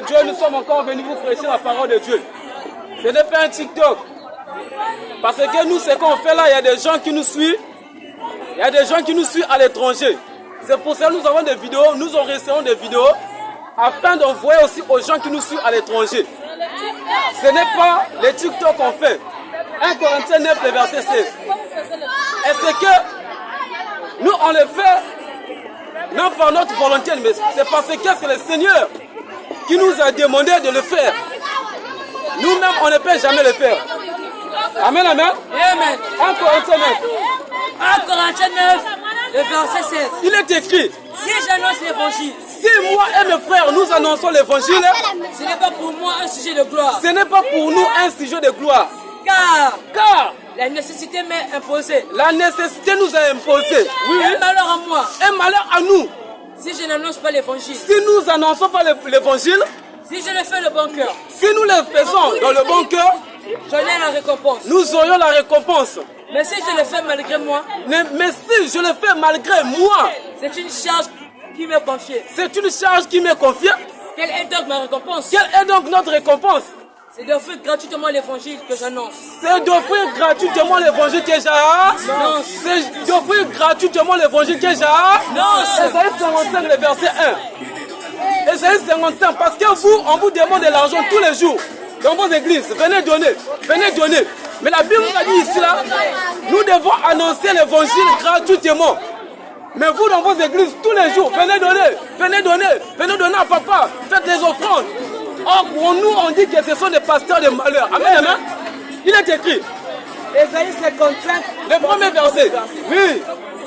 Dieu, nous sommes encore venus vous prêcher la parole de Dieu. Ce n'est pas un TikTok. Parce que nous, ce qu'on fait là, il y a des gens qui nous suivent. Il y a des gens qui nous suivent à l'étranger. C'est pour ça que nous avons des vidéos, nous enregistrons des vidéos afin d'envoyer aussi aux gens qui nous suivent à l'étranger. Ce n'est pas les TikTok qu'on fait. 1 Corinthiens 9, le verset 16. Et c'est que nous, on le fait non par notre volonté, mais c'est parce que c'est le Seigneur qui nous a demandé de le faire. Nous-mêmes, on ne peut jamais le faire. Amen, amen. Amen. 1 Corinthiens 9. 1 Corinthiens 9, le verset 16. Il est écrit, si j'annonce l'évangile, si moi et mes frères nous annonçons l'évangile, ce n'est pas pour moi un sujet de gloire. Ce n'est pas pour nous un sujet de gloire. Car la nécessité m'est imposée. La nécessité nous a imposé. Oui. Un malheur à moi. Un malheur à nous. Si je n'annonce pas l'évangile. Si nous n'annonçons pas l'évangile. Si je le fais le bon cœur. Si nous le faisons dans le bon cœur. J'en ai la récompense. Nous aurions la récompense. Mais si je le fais malgré moi. Mais si je le fais malgré moi. C'est une charge qui m'est confiée. C'est une charge qui m'est confiée. Quelle est donc ma récompense? Quelle est donc notre récompense? C'est d'offrir gratuitement l'évangile que j'annonce. C'est d'offrir gratuitement l'évangile que j'annonce. C'est d'offrir gratuitement l'évangile que j'annonce. Ésaïe 55, le verset 1. Ésaïe 55, parce que vous, on vous demande de l'argent tous les jours dans vos églises. Venez donner, venez donner. Mais la Bible nous a dit ici là, nous devons annoncer l'évangile gratuitement. Mais vous dans vos églises tous les jours, venez donner, venez donner, venez donner à papa, faites des offrandes. Or pour nous on dit que ce sont des pasteurs de malheur. Amen, amen. Il est écrit. Ésaïe 55, le premier verset. Oui.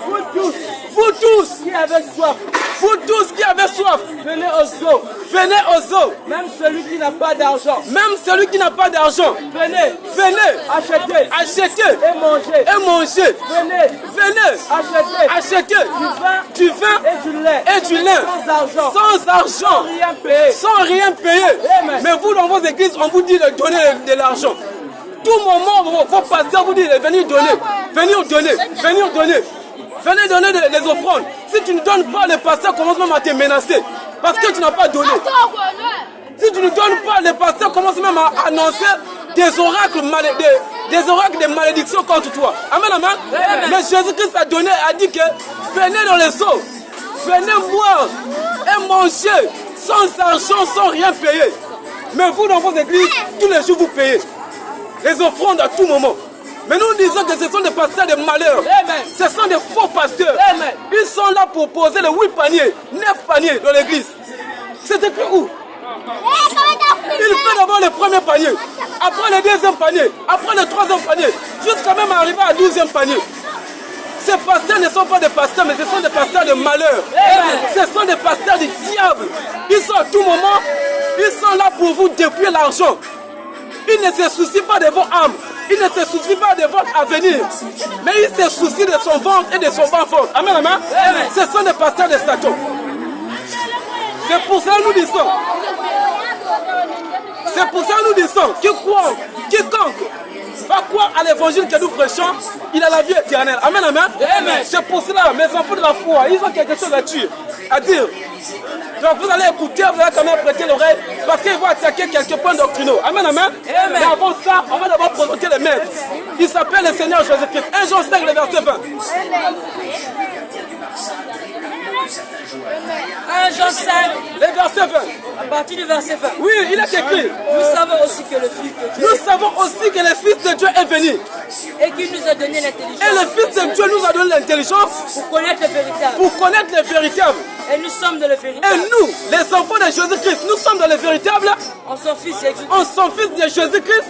Vous tous qui avez soif. Vous tous qui avez soif. Venez aux eaux. Venez aux eaux. Même celui qui n'a pas d'argent. Même celui qui n'a pas d'argent. Venez. Venez. Achetez. Achetez. Et mangez. Et mangez. Venez. Venez. Achetez. Achetez. Du vin. Et du lait. Et du lait. Sans argent. Sans argent. Sans rien payer. Sans rien payer. Amen. Mais vous dans vos églises, on vous dit de donner de l'argent. Tout moment, vos pasteurs vous disent de venir donner. Venir donner. Venir donner. Venez donner les offrandes. Si tu ne donnes pas, les pasteurs commencent même à te menacer. Parce que tu n'as pas donné. Si tu ne donnes pas, les pasteurs commencent même à annoncer des oracles de malédiction contre toi. Amen, amen. Mais Jésus-Christ a donné, a dit que venez dans les eaux. Venez boire et manger sans argent, sans rien payer. Mais vous, dans vos églises, tous les jours, vous payez. Les offrandes à tout moment. Mais nous disons que ce sont des pasteurs de malheur. Amen. Ce sont des faux pasteurs. Amen. Ils sont là pour poser les 8 paniers, 9 paniers dans l'église. C'est écrit où? Il fait d'abord le premier panier, après le deuxième panier, après le troisième panier, jusqu'à même arriver à 12e panier. Ces pasteurs ne sont pas des pasteurs, mais ce sont des pasteurs de malheur. Amen. Ce sont des pasteurs du diable. Ils sont à tout moment, ils sont là pour vous dépouiller l'argent. Ils ne se soucient pas de vos âmes. Il ne se soucie pas de votre avenir, mais il se soucie de son ventre et de son bas-ventre. Amen, amen. Amen. Ce sont des pasteurs de Satan. C'est pour ça que nous disons. C'est pour ça que nous disons quiconque va croire à l'évangile que nous prêchons, il a la vie éternelle. Amen, amen. Amen. C'est pour cela, mes enfants de la foi, ils ont quelque chose à dire. Donc vous allez écouter, vous allez quand même prêter l'oreille, parce qu'ils vont attaquer quelques points doctrinaux. Amen, amen. Mais avant ça, on va d'abord présenter le maître. Il s'appelle le Seigneur Jésus-Christ. 1 Jean 5, le verset 20. 1 Jean 5, le verset 20. À partir du verset 20. Oui, il est écrit. Nous savons aussi que le Fils de Dieu. Nous savons aussi que le Fils de Dieu est venu. Et qu'il nous a donné l'intelligence. Et le Fils de Dieu nous a donné l'intelligence. Pour connaître le véritable. Pour connaître le véritable. Et nous sommes dans le véritable. Et nous, les enfants de Jésus-Christ, nous sommes dans le véritable. En son Fils Jésus-Christ. En son Fils de Jésus-Christ.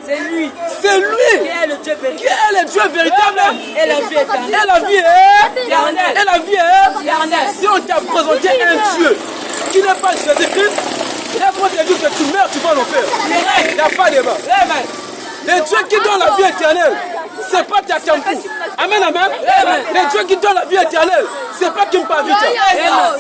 C'est lui. C'est lui. Qui est le Dieu véritable. Qui est le Dieu véritable. Et la vie éternelle. Et la vie est éternelle. Et la vie est éternelle. Si on t'a présenté un Dieu qui n'est pas Jésus-Christ, et qu'on te dit que tu meurs, tu vas l'enfer. Il n'y a pas de débat. Le Dieu qui donne la vie éternelle, c'est pas ta tampou. Amen, amen. Le Dieu qui donne la vie éternelle, c'est pas Kimpavita.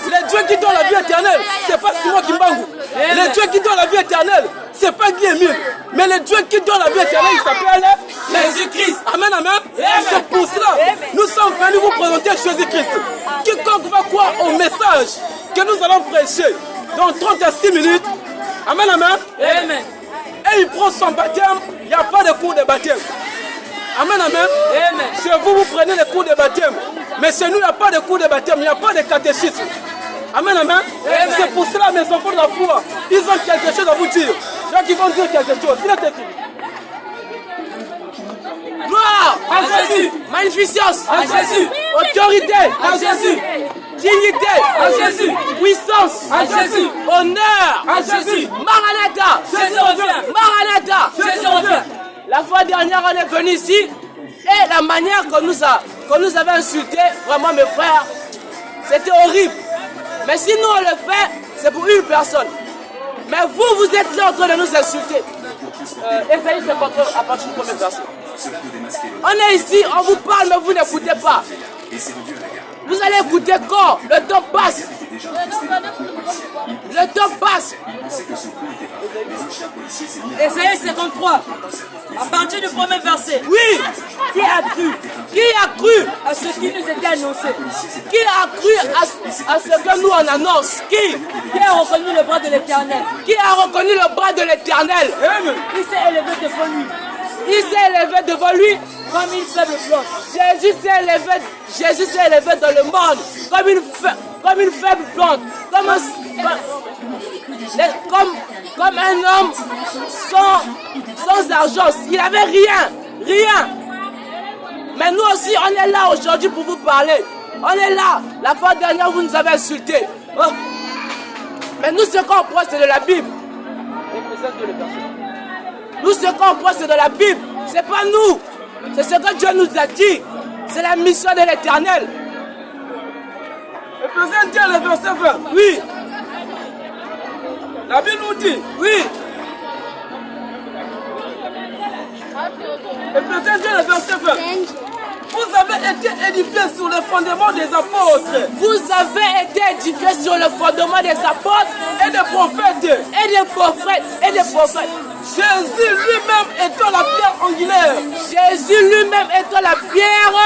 Le Dieu qui donne la vie éternelle, c'est pas Simon Kimbangu. Le Dieu qui donne la vie éternelle, c'est pas Guy Emile. Mais le Dieu qui donne la vie éternelle, il s'appelle Jésus-Christ. Amen, amen. C'est pour cela, nous sommes venus vous présenter Jésus-Christ. Quiconque va croire au message que nous allons prêcher dans 36 minutes, Amen, amen. Amen. Et il prend son baptême, il n'y a pas de cours de baptême. Amen, amen. Amen. Chez vous, vous prenez les cours de baptême. Mais chez nous, il n'y a pas de cours de baptême, il n'y a pas de catéchisme. Amen, amen. Amen. C'est pour cela, mes enfants de la foi, ils ont quelque chose à vous dire. Donc, ils vont dire quelque chose. Gloire À Jésus. Magnificence À Jésus. Autorité À Jésus. Dignité À Jésus. Puissance À Jésus. Honneur À Jésus. Maranatha Jésus revient. Maranatha Jésus revient. La fois dernière, on est venu ici et la manière qu'on nous avait insulté, vraiment mes frères, c'était horrible. Mais si nous on le fait, c'est pour une personne. Mais vous, vous êtes là en train de nous insulter. Esaïe 53 à partir du premier verset. On est ici, on vous parle, mais vous n'écoutez pas. Vous allez écouter quand le temps passe. Le temps passe. Esaïe 53. À partir du premier verset. Oui. Qui a cru Qui a cru à ce qui nous était annoncé? Qui a cru à ce que nous on annonce? Qui a reconnu le bras de l'Éternel? Qui a reconnu le bras de l'Éternel? Il s'est élevé devant lui Il s'est élevé devant lui comme une faible planche. Jésus s'est élevé dans le monde comme une faible plante, comme un homme sans argent. Il n'avait rien. Mais nous aussi, on est là aujourd'hui pour vous parler. On est là. La fois dernière, vous nous avez insultés. Oh. Mais nous, ce qu'on prend, c'est de la Bible. Nous, ce qu'on prend, c'est de la Bible. C'est pas nous. C'est ce que Dieu nous a dit. C'est la mission de l'Éternel. Éphésiens 2, le verset 20. Oui. La Bible nous dit. Oui. Éphésiens 2, le verset 20. Vous avez été édifiés sur le fondement des apôtres. Vous avez été édifiés sur le fondement des apôtres et des prophètes. Et des prophètes. Jésus lui-même étant la pierre angulaire. Jésus lui-même étant la pierre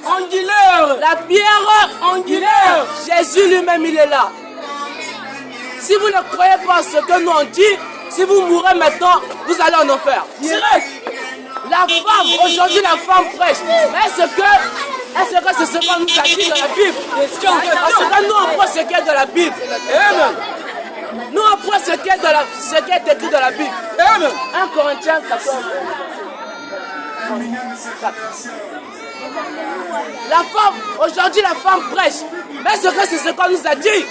angulaire. La pierre angulaire. Jésus lui-même, il est là. Si vous ne croyez pas ce que nous on dit, si vous mourrez maintenant, vous allez en enfer. Direct. La femme, aujourd'hui la femme prêche. Mais est-ce que c'est ce qu'on nous a dit dans la Bible? Parce que nous on prend ce qui est de la Bible. Amen. Nous on prend ce qui est écrit dans la Bible. Amen. 1 Corinthiens 14. La femme, aujourd'hui la femme prêche. Mais est-ce que c'est ce qu'on nous a dit?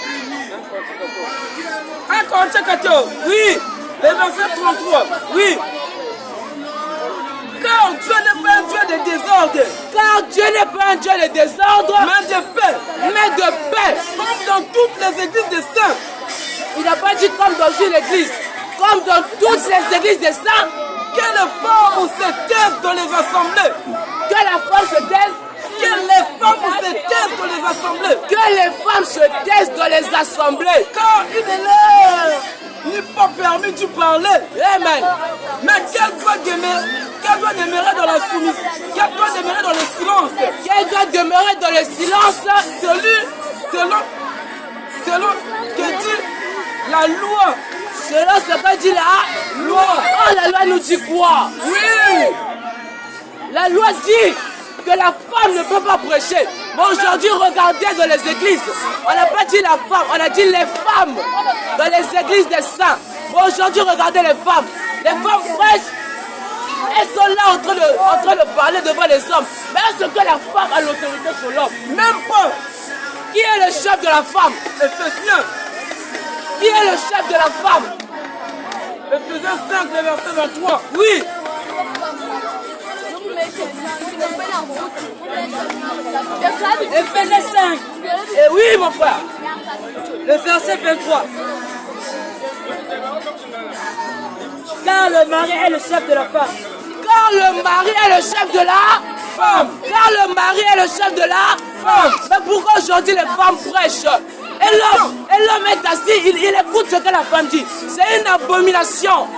1 Corinthiens 14. Oui. Le verset 33. Oui. Car Dieu n'est pas un Dieu de désordre. Car Dieu n'est pas un Dieu de désordre, mais de paix. Mais de paix. Comme dans toutes les églises des saints. Il n'a pas dit comme dans une église. Comme dans toutes les églises des saints. Que les femmes se taisent dans les assemblées. Que la femme se taise. Que les femmes se taisent dans les assemblées. Que les femmes se taisent dans les assemblées. Car il est là. Il n'est pas permis de parler. Amen. Mais quel doit demeurer dans la soumission? Quel doit demeurer dans le silence? Quel doit demeurer dans le silence? Selon que dit la loi. Selon ce que dit la loi. Oh, la loi nous dit quoi? Oui. La loi dit que la femme ne peut pas prêcher. Mais aujourd'hui, regardez dans les églises. On n'a pas dit la femme, on a dit les femmes dans les églises des saints. Mais aujourd'hui, regardez les femmes. Les femmes prêchent. Elles sont là en train de parler devant les hommes. Mais est-ce que la femme a l'autorité sur l'homme? Même pas. Qui est le chef de la femme? Éphésiens. Qui est le chef de la femme? Éphésiens 5, le verset 23. Oui. Éphésiens 5. Et oui, mon frère. Le verset 23. Car le mari est le chef de la femme. Car le mari est le chef de la femme. Car le mari est le chef de la femme. Mais pourquoi aujourd'hui les femmes prêchent? Et l'homme est assis, il écoute ce que la femme dit. C'est une abomination.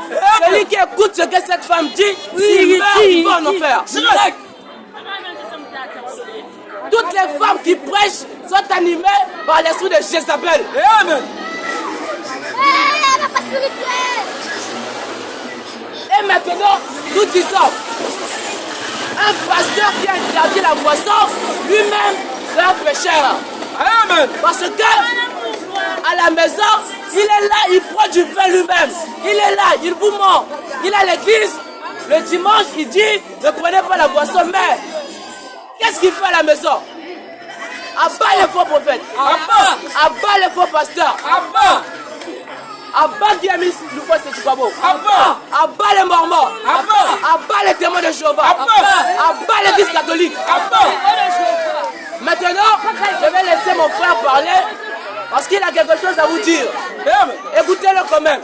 Celui qui écoute ce que cette femme dit, s'il meurt, il va en enfer. Toutes les femmes qui prêchent sont animées par l'esprit de Jézabel. Amen. nous disons, un pasteur qui a interdit la boisson, lui-même, c'est un pécheur. Amen. Parce que à la maison, il est là, il prend du vin lui-même. Il est là, il vous ment. Il est à l'église. Le dimanche, il dit, ne prenez pas la boisson, mais qu'est-ce qu'il fait à la maison? Abat les faux prophètes. Abat les faux pasteurs. Abat Diamis, nous faut c'est du babo. Abat les mormons. Abat les témoins de Jéhovah. Abat l'église catholique. Maintenant, je vais laisser mon frère parler parce qu'il a quelque chose à vous dire. Écoutez-le quand même.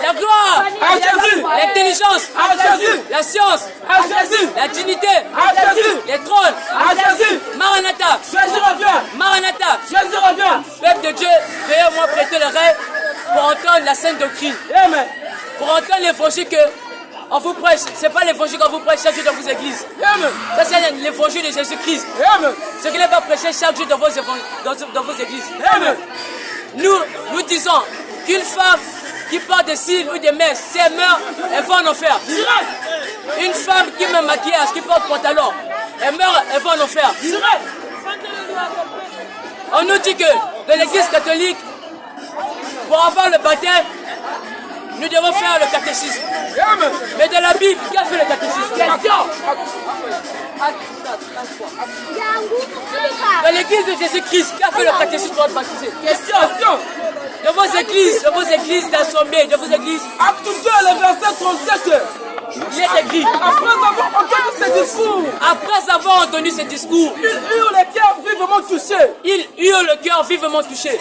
La gloire, l'intelligence, la science, la dignité, les trônes, Maranatha, Maranatha, peuple de Dieu, veuillez moi prêter l'oreille pour entendre la scène doctrine, pour entendre l'évangile que on vous prêche. C'est pas l'évangile qu'on vous prêche chaque jour dans vos églises. Ça c'est l'évangile de Jésus-Christ. Ce qu'il n'est pas prêché chaque jour dans vos églises. Nous disons qu'une femme qui porte des cils ou des messes, si elle meurt, elle va en enfer. Une femme qui met maquillage, qui porte pantalon, elle meurt, elle va en enfer. On nous dit que dans l'église catholique, pour avoir le baptême, nous devons faire le catéchisme. Mais dans la Bible, qui a fait le catéchisme? Question. Dans l'église de Jésus-Christ, qui a fait le catéchisme pour être baptisé? Question. Dans vos églises d'assemblée, dans vos églises. Acte 2, le verset 37. Il est écrit. Après avoir entendu ce discours, il eut le cœur vivement touché. Il eut le cœur vivement touché.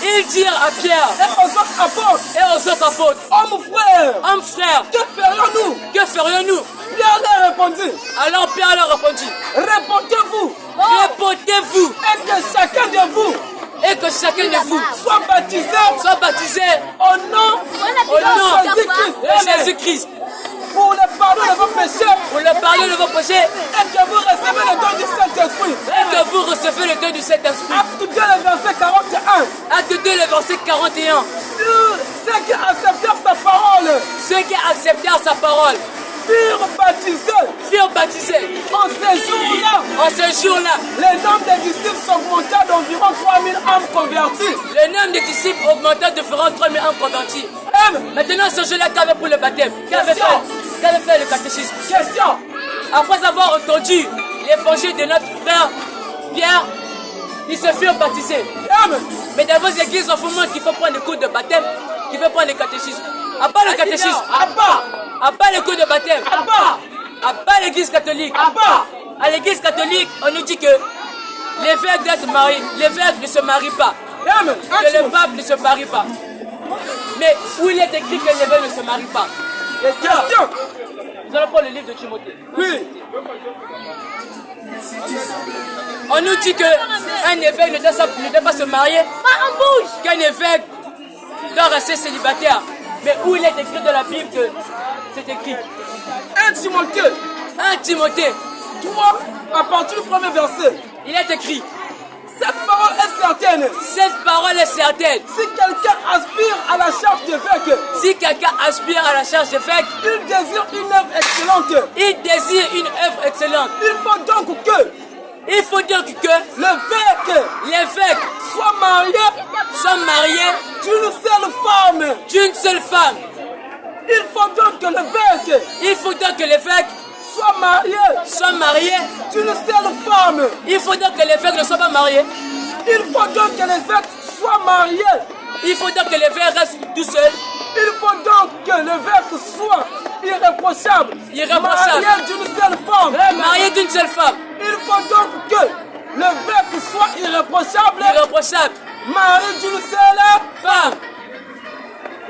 Il dit à Pierre. Et aux autres apôtres. Hommes frères. Que ferions-nous? Pierre leur répondit. Alors Pierre leur répondit. Répondez-vous. Et que chacun de vous soit baptisé au nom de Jésus-Christ. Pour le pardon de vos péchés. Et que vous recevez le don du Saint-Esprit. Acte 2, le verset 41. Acte 2, le verset 41. Ceux qui acceptèrent sa parole. Furent baptisés. En ce jour-là, le nombre de disciples s'augmenta d'environ 3000 âmes converties. Le nombre de disciples augmenta d'environ 3000 âmes converties. Maintenant, ce jour-là, qu'avait pour le baptême? Qu'avait fait le catéchisme? Question. Après avoir entendu l'évangile de notre frère Pierre, ils se furent baptisés. Mais dans vos églises, on vous montre qu'il faut prendre le cours de baptême, qu'il faut prendre le catéchisme. À part le catéchisme. À part le cours de baptême. À part l'église catholique. À l'église catholique, on nous dit que l'évêque doit être marié. L'évêque ne se marie pas. Que le pape ne se marie pas. Mais où il est écrit que l'évêque ne se marie pas? Question. Nous allons prendre le livre de Timothée. Oui. On nous dit qu'un évêque ne doit pas se marier. Qu'un évêque doit rester célibataire. Mais où il est écrit dans la Bible que c'est écrit? 1 Timothée 3, à partir du premier verset. Il est écrit. Cette parole est certaine. Cette parole est certaine. Si quelqu'un aspire à la charge d'évêque. Si quelqu'un aspire à la charge d'évêque. Il désire une œuvre excellente. Il désire une œuvre excellente. Il faut donc que l'évêque soit marié d'une seule femme. Il faut donc que l'évêque soit marié d'une seule femme. Il faut donc que l'évêque ne soit pas marié. Il faut donc que l'évêque soit marié. Il faut donc que l'évêque reste tout seul. Il faut donc que l'évêque soit irréprochable. Marié d'une seule femme. Marié d'une seule femme. Il faut donc que l'évêque soit irréprochable. Marié d'une seule femme.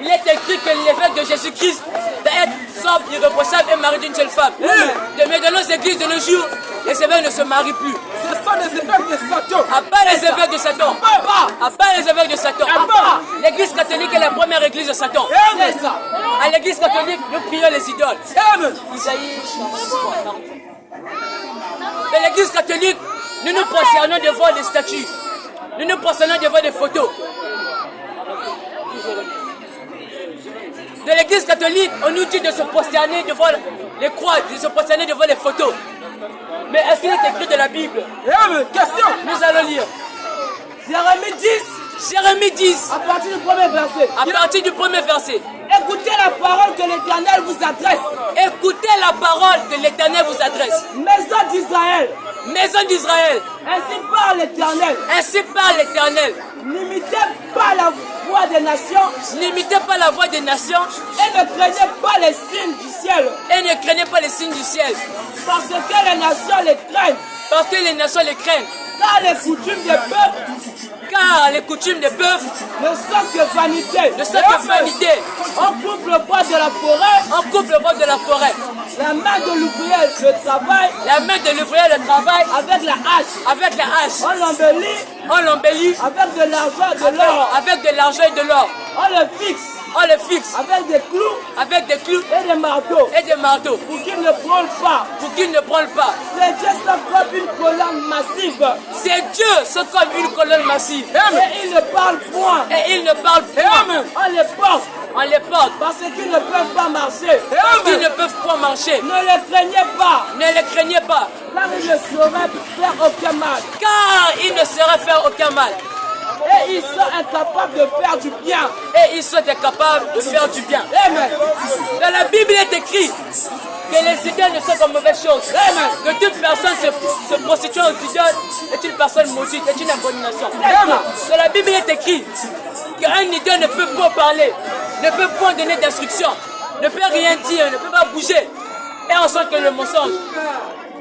Il est écrit que l'évêque de Jésus-Christ doit être sobre, irréprochable et marié d'une seule femme. Mais dans nos églises de nos jours, les évêques ne se marient plus. Ce sont les évêques de Satan. À part les évêques de Satan. À part les évêques de Satan. L'église catholique est la première église de Satan. À l'église catholique, nous prions les idoles. Isaïe 40. Dans l'église catholique, nous nous prosternons devant des statues. Nous nous prosternons devant des photos. De catholiques, on nous dit de se prosterner devant les croix, de se prosterner devant les photos. Mais est-ce qu'il est écrit de la Bible? Question. Nous allons lire. Jérémie 10, Jérémie 10, à partir du premier verset. à partir du premier verset. Écoutez la parole que l'Éternel vous adresse. Écoutez la parole que l'Éternel vous adresse. Maison d'Israël, Maison d'Israël, ainsi parle l'Éternel. ainsi parle l'Éternel. N'imitez pas la voix des nations N'imitez pas la voix des nations et ne craignez pas les signes du ciel. et ne craignez pas les signes du ciel. Parce que les nations les craignent. Parce que les nations les craignent. Car les coutumes des peuples Car les coutumes des peuples ne sont que vanité. ne sont que vanité. On coupe le bois de la forêt, On coupe le bois de la forêt. la main de l'ouvrier le travail La main de l'ouvrier le travail avec la hache. avec la hache. On l'embellit On l'embellit avec de l'argent, de l'or. avec de l'argent et de l'or. On le fixe On le fixe avec des clous avec des clous et des marteaux et des marteaux pour qu'il ne brûle pas. pour qu'il ne brûle pas. C'est juste comme une colonne massive. C'est Dieu, c'est comme une colonne massive. Et il ne parle point. Et il ne parle point. On les porte On les porte parce qu'ils ne peuvent pas marcher. parce qu'ils ne peuvent pas marcher. Ne les craignez pas, Ne les craignez pas, car ils ne sauraient faire aucun mal. car ils ne sauraient faire aucun mal. Et ils sont incapables de faire du bien. Et ils sont incapables de faire du bien. Amen. Dans la Bible, il est écrit que les idoles ne sont pas mauvaises choses. Que toute personne se prostitue aux idoles est une personne maudite, est une abomination. Dans la Bible, il est écrit qu'un idole ne peut pas parler, ne peut pas donner d'instructions, ne peut rien dire, ne peut pas bouger. Et on sent que le mensonge.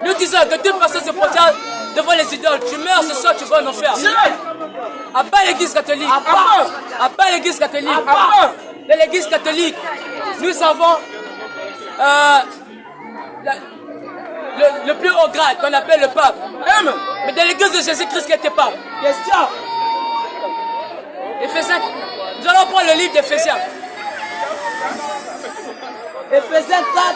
Nous disons que toute personne se prostitue devant les idoles. Tu meurs ce soir, tu vas en enfer. À part l'église catholique. À part l'église catholique. Dans l'église catholique, nous avons le plus haut grade qu'on appelle le pape. Mais dans l'église de Jésus-Christ qui était pape. Question. Éphésiens. Nous allons prendre le livre d'Éphésiens. Éphésiens 4,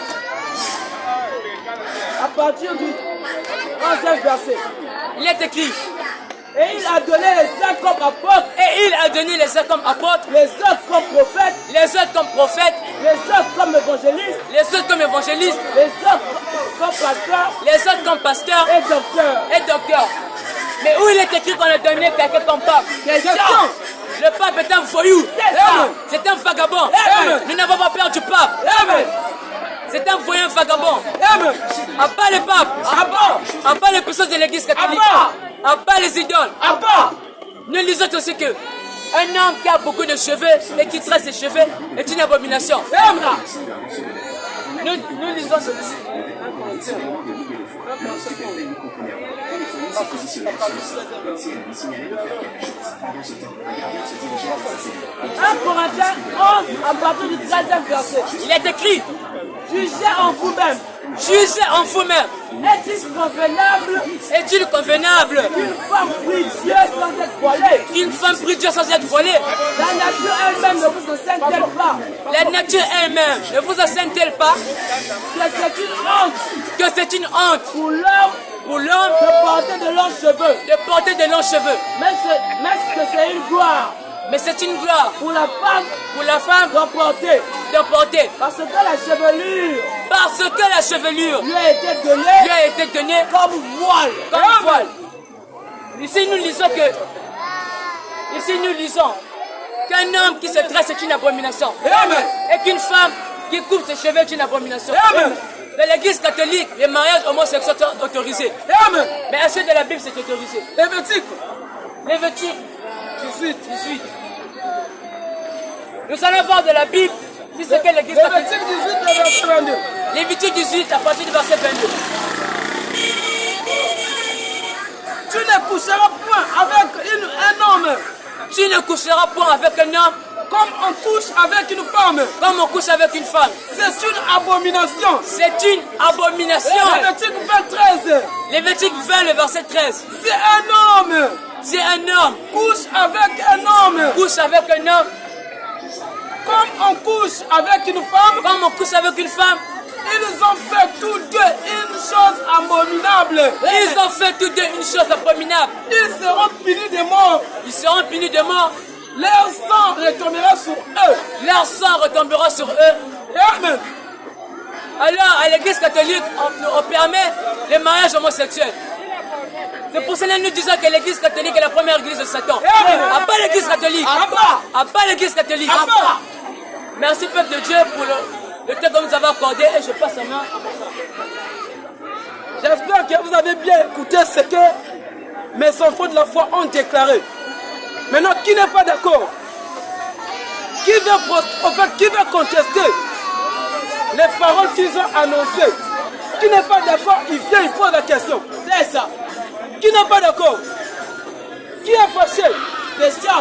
à partir du 11e verset. Il est écrit. Et il a donné les uns comme apôtres, Et il a donné les uns comme apôtres, les autres comme prophètes, les autres comme prophètes, les autres comme évangélistes, les autres comme évangélistes, les autres comme pasteurs les autres comme pasteurs et docteurs. et docteurs. Mais où il est écrit qu'on a donné quelqu'un comme pape? Question. Le pape est un voyou. C'est ça. C'est un vagabond. Amen. Nous n'avons pas peur du pape. Amen. C'est un voyant vagabond. Amen. À part le pape, à part les puissances de l'église catholique, à part les idoles, nous lisons aussi que un homme qui a beaucoup de cheveux et qui trace ses cheveux est une abomination. Nous lisons ceci. 1 Corinthiens 11 à partir du 13e verset. Il est écrit, Jugez en vous-même. jugez en vous-même. Est-il convenable Est-il convenable qu'une femme prie Dieu sans être voilée? qu'une femme prie Dieu sans être voilée? La nature elle-même ne vous enseigne-t-elle pas La nature elle-même ne vous enseigne-t-elle pas que c'est une honte que c'est une honte pour l'homme pour l'homme de porter de longs cheveux, de porter de longs cheveux? mais que c'est une gloire Mais c'est une gloire pour la femme pour la femme de porter, de porter. parce que la chevelure Parce que la chevelure lui a été lui donnée a été donnée comme voile. comme voile. Ici nous lisons qu'un homme qui se tresse est une abomination. Et qu'une femme qui coupe ses cheveux est une abomination. Dans l'église catholique, les mariages homosexuels sont autorisés. Mais est-ce que dans la Bible c'est autorisé? Lévitique 18. Nous allons voir de la Bible si c'est que l'église catholique. Lévitique 18 à partir du verset 22. Tu ne coucheras point avec un homme Tu ne coucheras point avec un homme comme on couche avec une femme. comme on couche avec une femme. C'est une abomination. C'est une abomination. Lévitique 13. Lévitique 20, le verset 13. Si un homme Si un homme couche avec un homme couche avec un homme comme on couche avec une femme, comme on couche avec une femme, ils ont fait tous deux une chose abominable. ils ont fait tous deux une chose abominable. Ils seront punis de mort. Ils seront punis de mort. Leur sang retombera sur eux. Leur sang retombera sur eux. Amen. Alors, à l'église catholique, on permet les mariages homosexuels. C'est pour cela que nous disons que l'église catholique est la première église de Satan. À bas l'église catholique. À bas l'église catholique. Merci, peuple de Dieu, pour le temps que nous avons accordé. Et je passe la main. J'espère que vous avez bien écouté ce que mes enfants de la foi ont déclaré. Maintenant, qui n'est pas d'accord? Qui veut contester les paroles qu'ils ont annoncées? Qui n'est pas d'accord, il vient, il pose la question. C'est ça. Qui n'est pas d'accord? Qui est fâché? Question.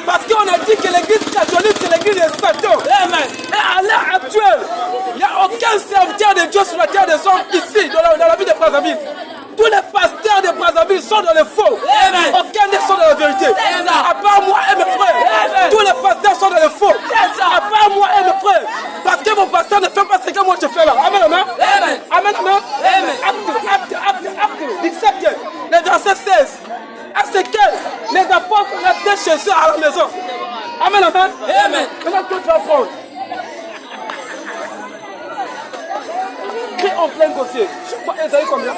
Parce qu'on a dit que l'église catholique, c'est l'église de Satan. Amen. Et à l'heure actuelle, il n'y a aucun serviteur de Dieu sur la terre des hommes ici, dans la vie de Brazzaville. Tous les pasteurs de Brazzaville sont dans le faux. Amen. Aucun ne sont dans la vérité. Amen. À part moi et mes frères. Amen. Tous les pasteurs sont dans le faux. À part moi et mes frères. Parce que vos pasteurs ne font pas ce que moi je fais là. Amen, amen. Amen. Amen, amen. Amen. Acte. 17, le verset 16. À ce que les apôtres restaient chez eux à la maison. Amen, amen. Amen. Maintenant, tout va prendre. Crie en plein dossier. Je crois qu'ils avaient combien?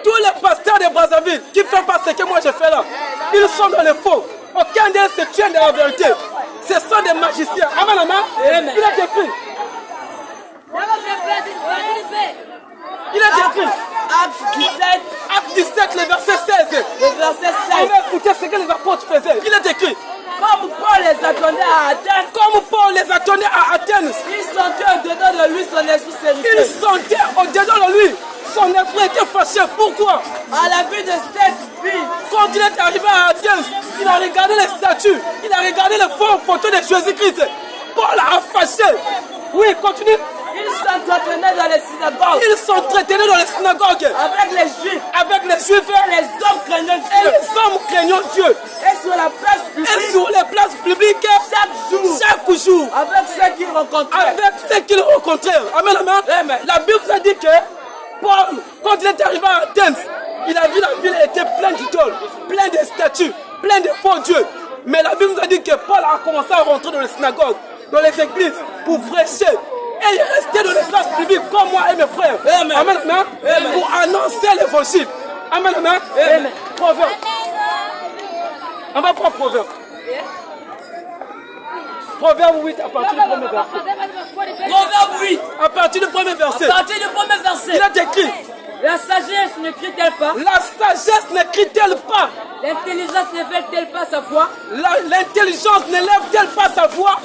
Tous les pasteurs de Brazzaville qui font pas ce que moi je fais là, ils sont dans le faux. Aucun d'eux se tient dans la vérité. Ce sont des magiciens. Amen, amen. Amen. Il a écrit. Il a écrit. Acte 17, le verset 16. Le verset 16. On va écouter ce que les apôtres faisaient. Il a écrit. Comme Paul les attendait à Athènes. Comme Paul les attendait à Athènes. Ils sentaient au-dedans de lui son esprit s'irriter. Il sentait au-dedans de lui. Son esprit était fâché. Pourquoi? À la vue de cette fille. Quand il est arrivé à Athènes, il a regardé les statues. Il a regardé les faux photos de Jésus-Christ. Paul a fâché. Oui, continue. Ils s'entretenaient dans les synagogues. Ils s'entretenaient dans les synagogues. Avec les juifs. Avec les juifs. Et les hommes craignant Et Dieu. les hommes craignant Dieu. Et sur la place publique. Et sur les places publiques. Chaque jour. Avec ceux qu'ils rencontraient. Avec ceux qu'ils rencontrèrent. Amen, amen. Amen. La Bible a dit que Paul, quand il est arrivé à Athènes, il a vu la ville était pleine d'idoles, pleine de statues, pleine de faux dieux. Mais la Bible nous a dit que Paul a commencé à rentrer dans les synagogues, dans les églises, pour prêcher. Et il est resté dans les places publiques comme moi et mes frères. Amen. Amen, amen. Amen. Pour annoncer l'évangile. Amen, amen. Amen. Proverbe. On va prendre Proverbe. Proverbe 8 à partir du premier verset. Proverbe 8. À partir du premier verset. À partir du premier verset. Il a écrit. La sagesse ne crie-t-elle pas? La sagesse ne crie-t-elle pas? L'intelligence ne fait-elle pas sa voix? L'intelligence ne lève-t-elle pas sa voix?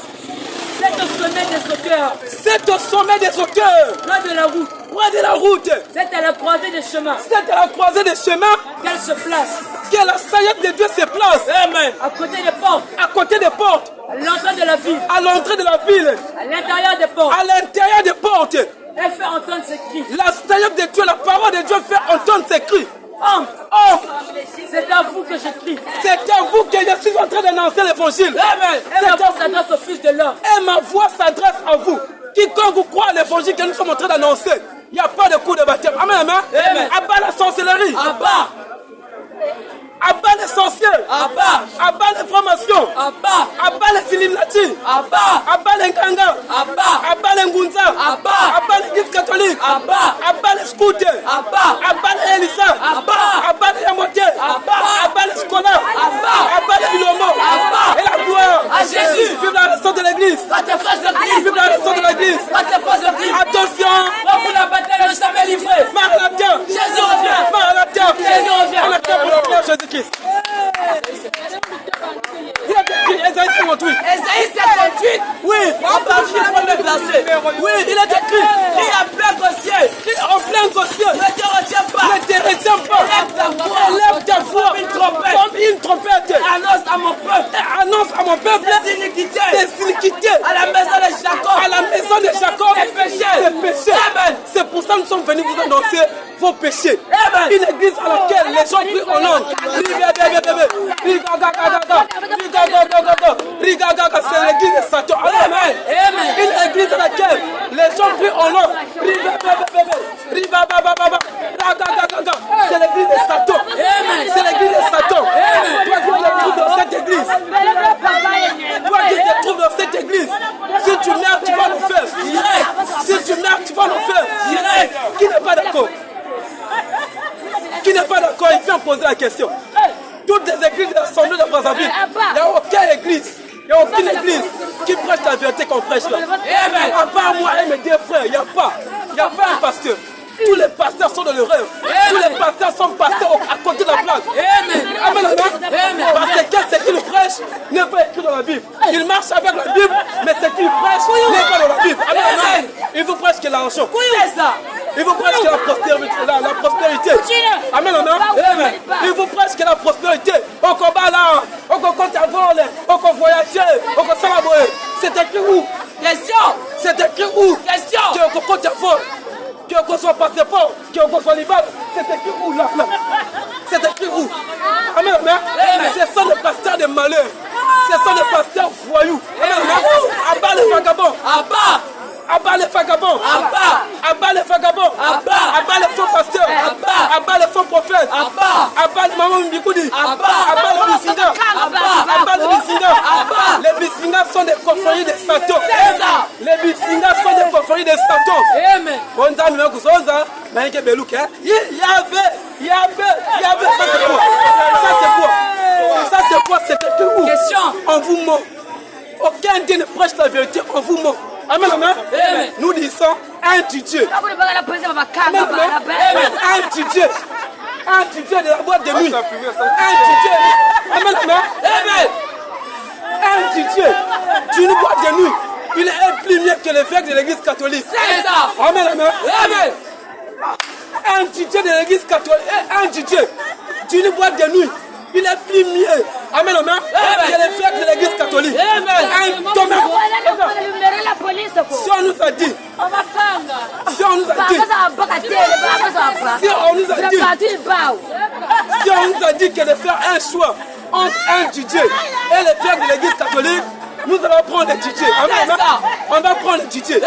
C'est au sommet des auteurs. C'est au sommet des auteurs. Loin de la route. Près de la route. C'est à la croisée des chemins. C'est à la croisée des chemins Qu'elle se place. que la sagesse de Dieu se place. Amen. À côté des portes. À côté des portes. À l'entrée de la ville. À l'entrée de la ville. À l'intérieur des portes. À l'intérieur des portes. Elle fait entendre ses cris. La sagesse de Dieu, la parole de Dieu fait entendre ses cris. Homme, Oh, c'est à vous que je crie. c'est à vous que je suis en train d'annoncer l'évangile. Amen. Et ma voix s'adresse au Fils de l'homme. Et ma voix s'adresse à vous. Quiconque vous croit à l'évangile que nous sommes en train d'annoncer, il n'y a pas de coup de baptême. Amen, amen. Amen. Abat la sorcellerie. Abba. Abat les sorciers. Abba. Abat les formations. Abba, Abat les Illuminati. Abba. Abat les Nkanga. Abba. Abat les Ngunza. Abba. Abat l'église catholique. Abba. Abat les scouts. Abba. Abat les Elisa. Abba. Abat les Yamoté. Abba. Abat les scolaires. Abba. Abat les Bilomo. Abba. Et la gloire. À Jésus. Vive la restauration de l'église. Quand tes frères se crient. Vive la restauration de l'église. Quand tes frères se crient. Attention. Pas pour la bataille ne jamais livrée. Maranatha. Jésus revient. Maranatha. Jésus revient. On attend pour le Seigneur Jésus-Christ. Il a écrit Esaïe 58. Esaïe 58. Oui. À partir du premier verset. Oui, il a écrit. Crie à plein gossier. Crie en plein gossier. Ne te retiens pas. Ne te retiens pas. Élève ta voix. Élève ta voix. Comme une trompette. Comme une trompette. Annonce à mon peuple. Et annonce à mon peuple Ses iniquités. ses iniquités. À la maison de Jacob. À la maison de Jacob. Ses péchés. Ses péchés. Amen. C'est pour ça que nous sommes venus vous annoncer vos péchés. Amen. Une église à laquelle les gens prient en langue. C'est l'église de Satan. Amen. Amen. Une église à laquelle les gens prient en langue. C'est de Satan. C'est l'église de Satan. Toi qui te trouves dans cette église. Toi qui te trouves dans cette église. Si tu meurs, tu vas l'enfer. Si tu meurs, tu vas l'enfer. Qui n'est pas d'accord? Qui n'est pas d'accord, il vient poser la question. Toutes les églises de l'Assemblée de Brazzaville, il n'y a aucune église. Il n'y a aucune église qui prêche la vérité qu'on prêche là. À part moi et mes deux frères, il n'y a pas. Il n'y a pas un pasteur. Tous les pasteurs sont dans l'erreur. Tous les pasteurs sont pasteurs à côté de la place. Amen. Parce que ce qu'ils prêchent n'est pas écrit dans la Bible. Ils marchent avec la Bible, mais ce qu'ils prêchent n'est pas dans la Bible. Amen. Ils vous prêchent que l'argent. C'est ça. Ils vous prêchent que la prospérité. Amen. Ils vous prêchent que la prospérité. On combat là, on compte à voler, on compte voyager, on compte s'allaboyer. C'est écrit où? Question. C'est écrit où? Question. Que on compte à voler. Qu'on soit passeport, qu'on soit liban, c'est écrit où là? C'est écrit où? Amen. Ce sont des pasteurs de malheur. Ce sont des pasteurs voyous. Amen. Abat les vagabonds. Abat les vagabonds. Abat les vagabonds. Abat les faux pasteurs. Abat les faux prophètes. Abat les mamans Mbikoudi. Abat les bisingas. Abat les bisingas. Les bisingas sont des confréries de Satan. Les bisingas sont des confréries de Satan. Amen. Il y avait. Ça c'est quoi? C'est écrit où? Question. On vous ment. Aucun Dieu ne prêche la vérité, on vous ment. Amen. Nous disons un Dieu. Un Dieu de la boîte de nuit. Un Dieu. Amen. Un Dieu d'une boîte de nuit. Il est plus mieux que l'évêque de l'église catholique. C'est ça. Amen. Un Dieu de l'église catholique. Un Dieu d'une boîte de nuit. Il est plus mieux. Amen. Que l'évêque de l'église catholique. Un Thomas. Si on nous a dit. Si on nous a dit que de faire un choix entre un Dieu et l'évêque de l'église catholique, nous allons prendre le Dieu. Amen. On va prendre le Dieu.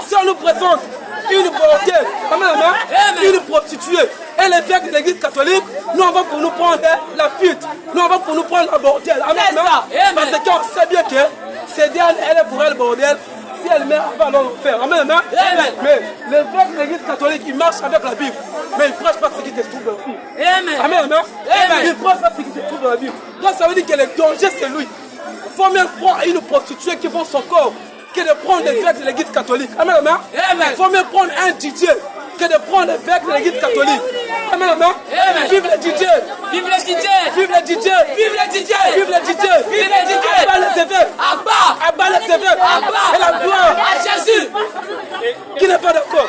Si on nous présente une bordelle, une prostituée et l'évêque de l'église catholique, nous on va pour nous prendre la fuite, nous on va pour nous prendre la bordelle. Amen. Parce qu'on sait bien que c'est Diane, elle est pour elle bordelle. Si elle meurt, elle va alors le faire. Amen. Mais l'évêque de l'église catholique, il marche avec la Bible, mais il ne prêche pas ce qui se trouve dans la Bible. Amen. Il ne prêche pas ce qui se trouve dans la Bible. Donc ça veut dire que le danger c'est lui. Il faut même prendre une prostituée qui vend son corps que de prendre l'évêque de l'église catholique. Amen. Il faut même prendre un DJ que de prendre l'évêque de l'église catholique. Amen. Vive le DJ. Vive le DJ. Vive le DJ. Vive le DJ. Vive le DJ. Vive le DJ. Abat les évêques. Abat les évêques. Et la gloire à Jésus. Qui n'est pas d'accord?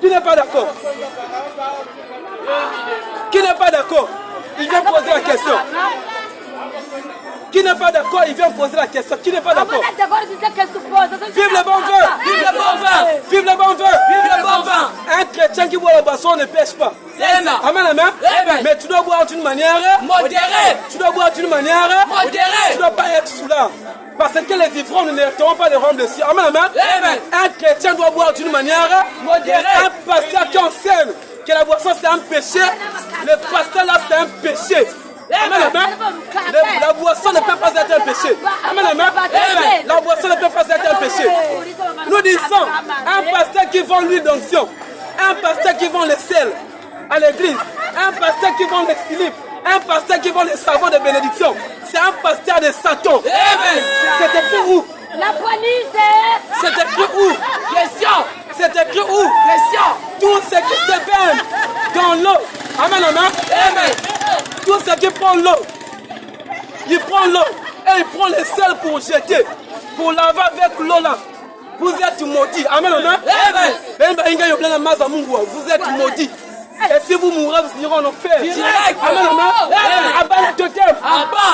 Qui n'est pas d'accord? Qui n'est pas d'accord? Il vient poser la question. Qui n'est pas d'accord, il vient poser la question. Qui n'est pas d'accord? Vive le bon vin! Vive le bon vin! Vive le bon vin! Vive le bon vin! Un chrétien qui boit la boisson ne pêche pas. Amen. Mais tu dois boire d'une manière modérée. Tu dois boire d'une manière modérée. Tu ne dois pas être sous là. Parce que les ivrognes ne mériteront pas de rendre le ciel. Amen. Un chrétien doit boire d'une manière modérée. Un pasteur qui enseigne que la boisson c'est un péché, le pasteur là c'est un péché. Amen. La boisson ne peut pas être un péché. Amen. La boisson ne peut pas être un péché. Nous disons, un pasteur qui vend l'huile d'onction, un pasteur qui vend le sel à l'église, un pasteur qui vend les philippes, un pasteur qui vend les savons de bénédiction, c'est un pasteur de Satan. C'est écrit où? La police. C'est écrit où? Question. C'est écrit où? Question. Tout ce qui se baigne dans l'eau. Amen. Tout ce qui prend l'eau, il prend l'eau et il prend le sel pour jeter, pour laver avec l'eau là. Vous êtes maudits. Amen. Vous êtes maudits. Et si vous mourrez, vous irez en enfer. Amen. Abat le totem.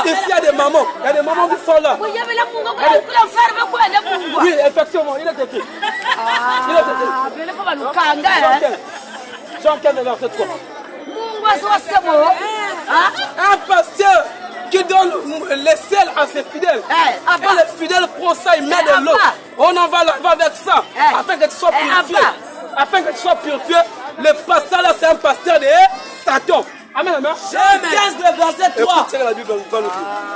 Ici, il y a des mamans. Il y a des mamans qui sont là. Oui, effectivement, il est écrit. Jean 15, verset 3. Un pasteur qui donne les sels à ses fidèles. Et les fidèles prennent ça, ils mettent de l'eau. On en va là-bas avec ça, afin que tu sois purifié. Afin que tu sois purifié. Le pasteur là, c'est un pasteur de Satan. Amen, amen. Jean 15, le verset 3. La Bible va nous dire.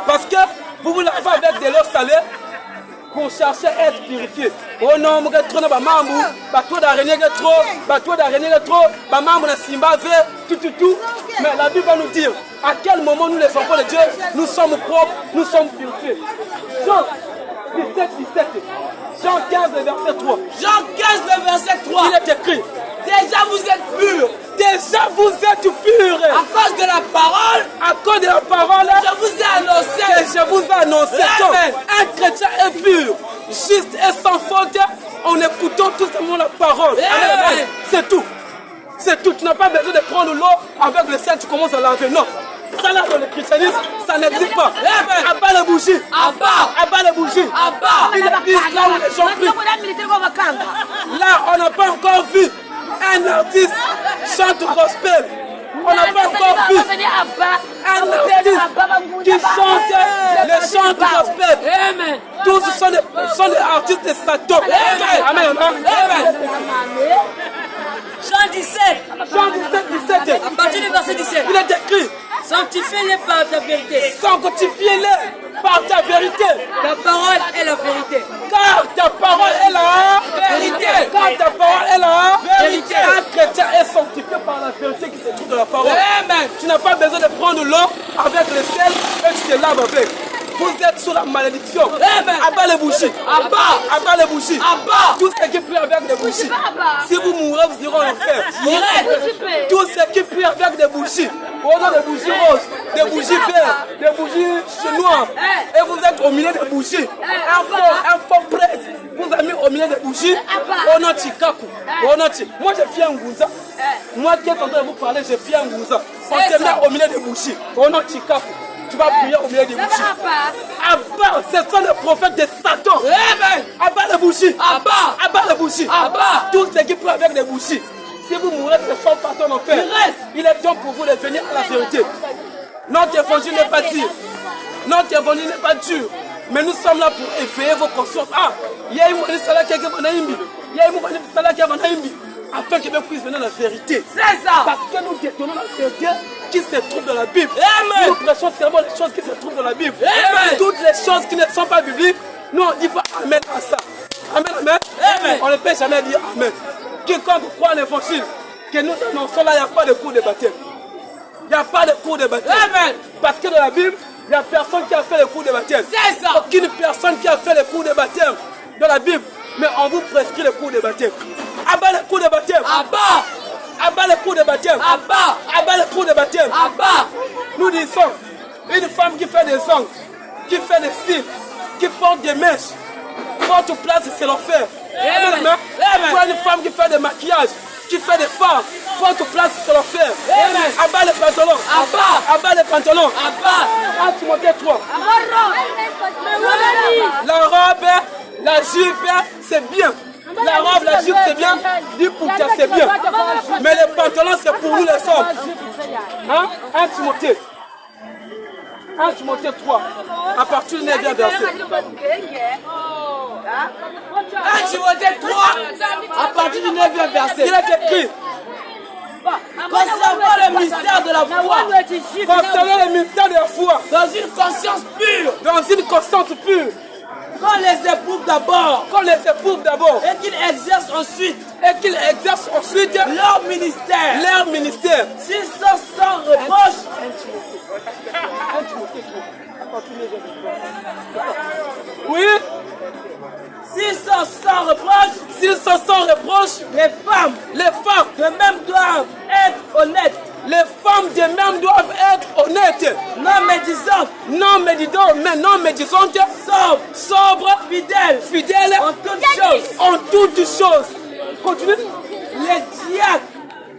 Parce que vous vous lavez avec de l'eau salée pour chercher à être purifié. Oh non, vous êtes trop dans mambo, bateau d'araignée trop, mambo na simba tout. Mais la Bible va nous dire à quel moment nous les enfants de Dieu, nous sommes propres, nous sommes purifiés. Jean 17. Jean 15, le verset 3. Jean 15, le verset 3. Il est écrit. Déjà vous êtes purs. Déjà vous êtes purs. À cause de la parole. À cause de la parole. Je vous ai annoncé. Que je vous ai annoncé. Un chrétien est pur, juste et sans faute en écoutant tout simplement la parole. Amen. C'est tout. C'est tout. Tu n'as pas besoin de prendre l'eau avec le sel, tu commences à laver. Non. Ça là dans le christianisme, ça n'existe pas. Abat les bougies. Abat les bougies. Il existe là où les gens prient. Là, on n'a pas encore vu un artiste chante gospel. On n'a pas encore vu un artiste qui chante les chants du gospel. Amen. Tous sont des artistes de Satan. Amen. Jean 17. À partir du verset 17. Il est écrit. Sanctifie-les par ta vérité. Sanctifie-les par ta vérité. Ta parole est la vérité. Car ta parole est la vérité. Car ta parole est la vérité. Un chrétien est sanctifié par la vérité qui se trouve dans la parole. Amen. Tu n'as pas besoin de prendre l'eau avec le sel et tu te laves avec. Vous êtes sous la malédiction. Abat les bougies. Abat les bougies. Tout ce qui prie avec des bougies. Si vous mourrez, vous irez en enfer. Tout ce qui prie avec des bougies. On a des bougies roses, des bougies vertes, des bougies noires. Et vous êtes au milieu des bougies. Un faux prêtre vous a mis au milieu des bougies. On a Chikaku. Moi, j'ai fait un Ngunza. Moi qui est en train de vous parler, j'ai fait un Ngunza. On te met au milieu des bougies. On a Chikaku. Tu vas prier au milieu des bougies. Abba, ce sont les prophètes de Satan. Abba les bougies. Abba les bougies. Tout ce qui prie avec des bougies. Si vous mourrez, ce sont pas en enfer. Il est temps pour vous de venir à la vérité. Notre évangile n'est pas dur. Notre évangile n'est pas dur. Mais nous sommes là pour éveiller vos consciences. Il y a une salaire qui afin que vous puissiez venir à la vérité. C'est ça. Parce que nous détenons la vérité qui se trouve dans la Bible. Nous prêchons seulement les choses qui se trouvent dans la Bible. Toutes les choses qui ne sont pas bibliques, nous on ne dit pas Amen à ça. Amen. On ne peut jamais dire Amen. Quiconque croit en l'évangile que nous annonçons là, il n'y a pas de cours de baptême. Il n'y a pas de cours de baptême. Parce que dans la Bible, il n'y a personne qui a fait le cours de baptême. C'est ça. Aucune personne qui a fait le cours de baptême dans la Bible. Mais on vous prescrit le cours de baptême. Abat le cours de baptême. Abat le cours de baptême. Abat le cours de baptême. Nous disons, une femme qui fait des ongles, qui fait des cils, qui porte des mèches, porte place, c'est l'enfer. Toi, une femme qui fait des maquillages, qui fait des fards, porte place, c'est l'enfer. Abat les pantalons. Abat les pantalons. Timothée 3. La robe, la jupe, c'est bien. La robe, la jupe, c'est bien. Du poutia, c'est bien. Mais les pantalons, c'est pour nous les hommes. 1 Timothée. 1 Timothée 3. À partir du 9e verset. 1 Timothée 3. À partir du 9e verset. Il est écrit. Concernant le mystère de la foi. Concernant le mystère de la foi. Dans une conscience pure. Dans une conscience pure. Qu'on les éprouve d'abord. Et qu'ils exercent ensuite. Leur ministère. S'ils sont sans reproche. Oui. S'ils sont sans reproche. Les femmes de même doivent être honnêtes. Les femmes de même doivent être honnêtes. Non médisantes. Sobres. Fidèles. En toutes choses. Continue.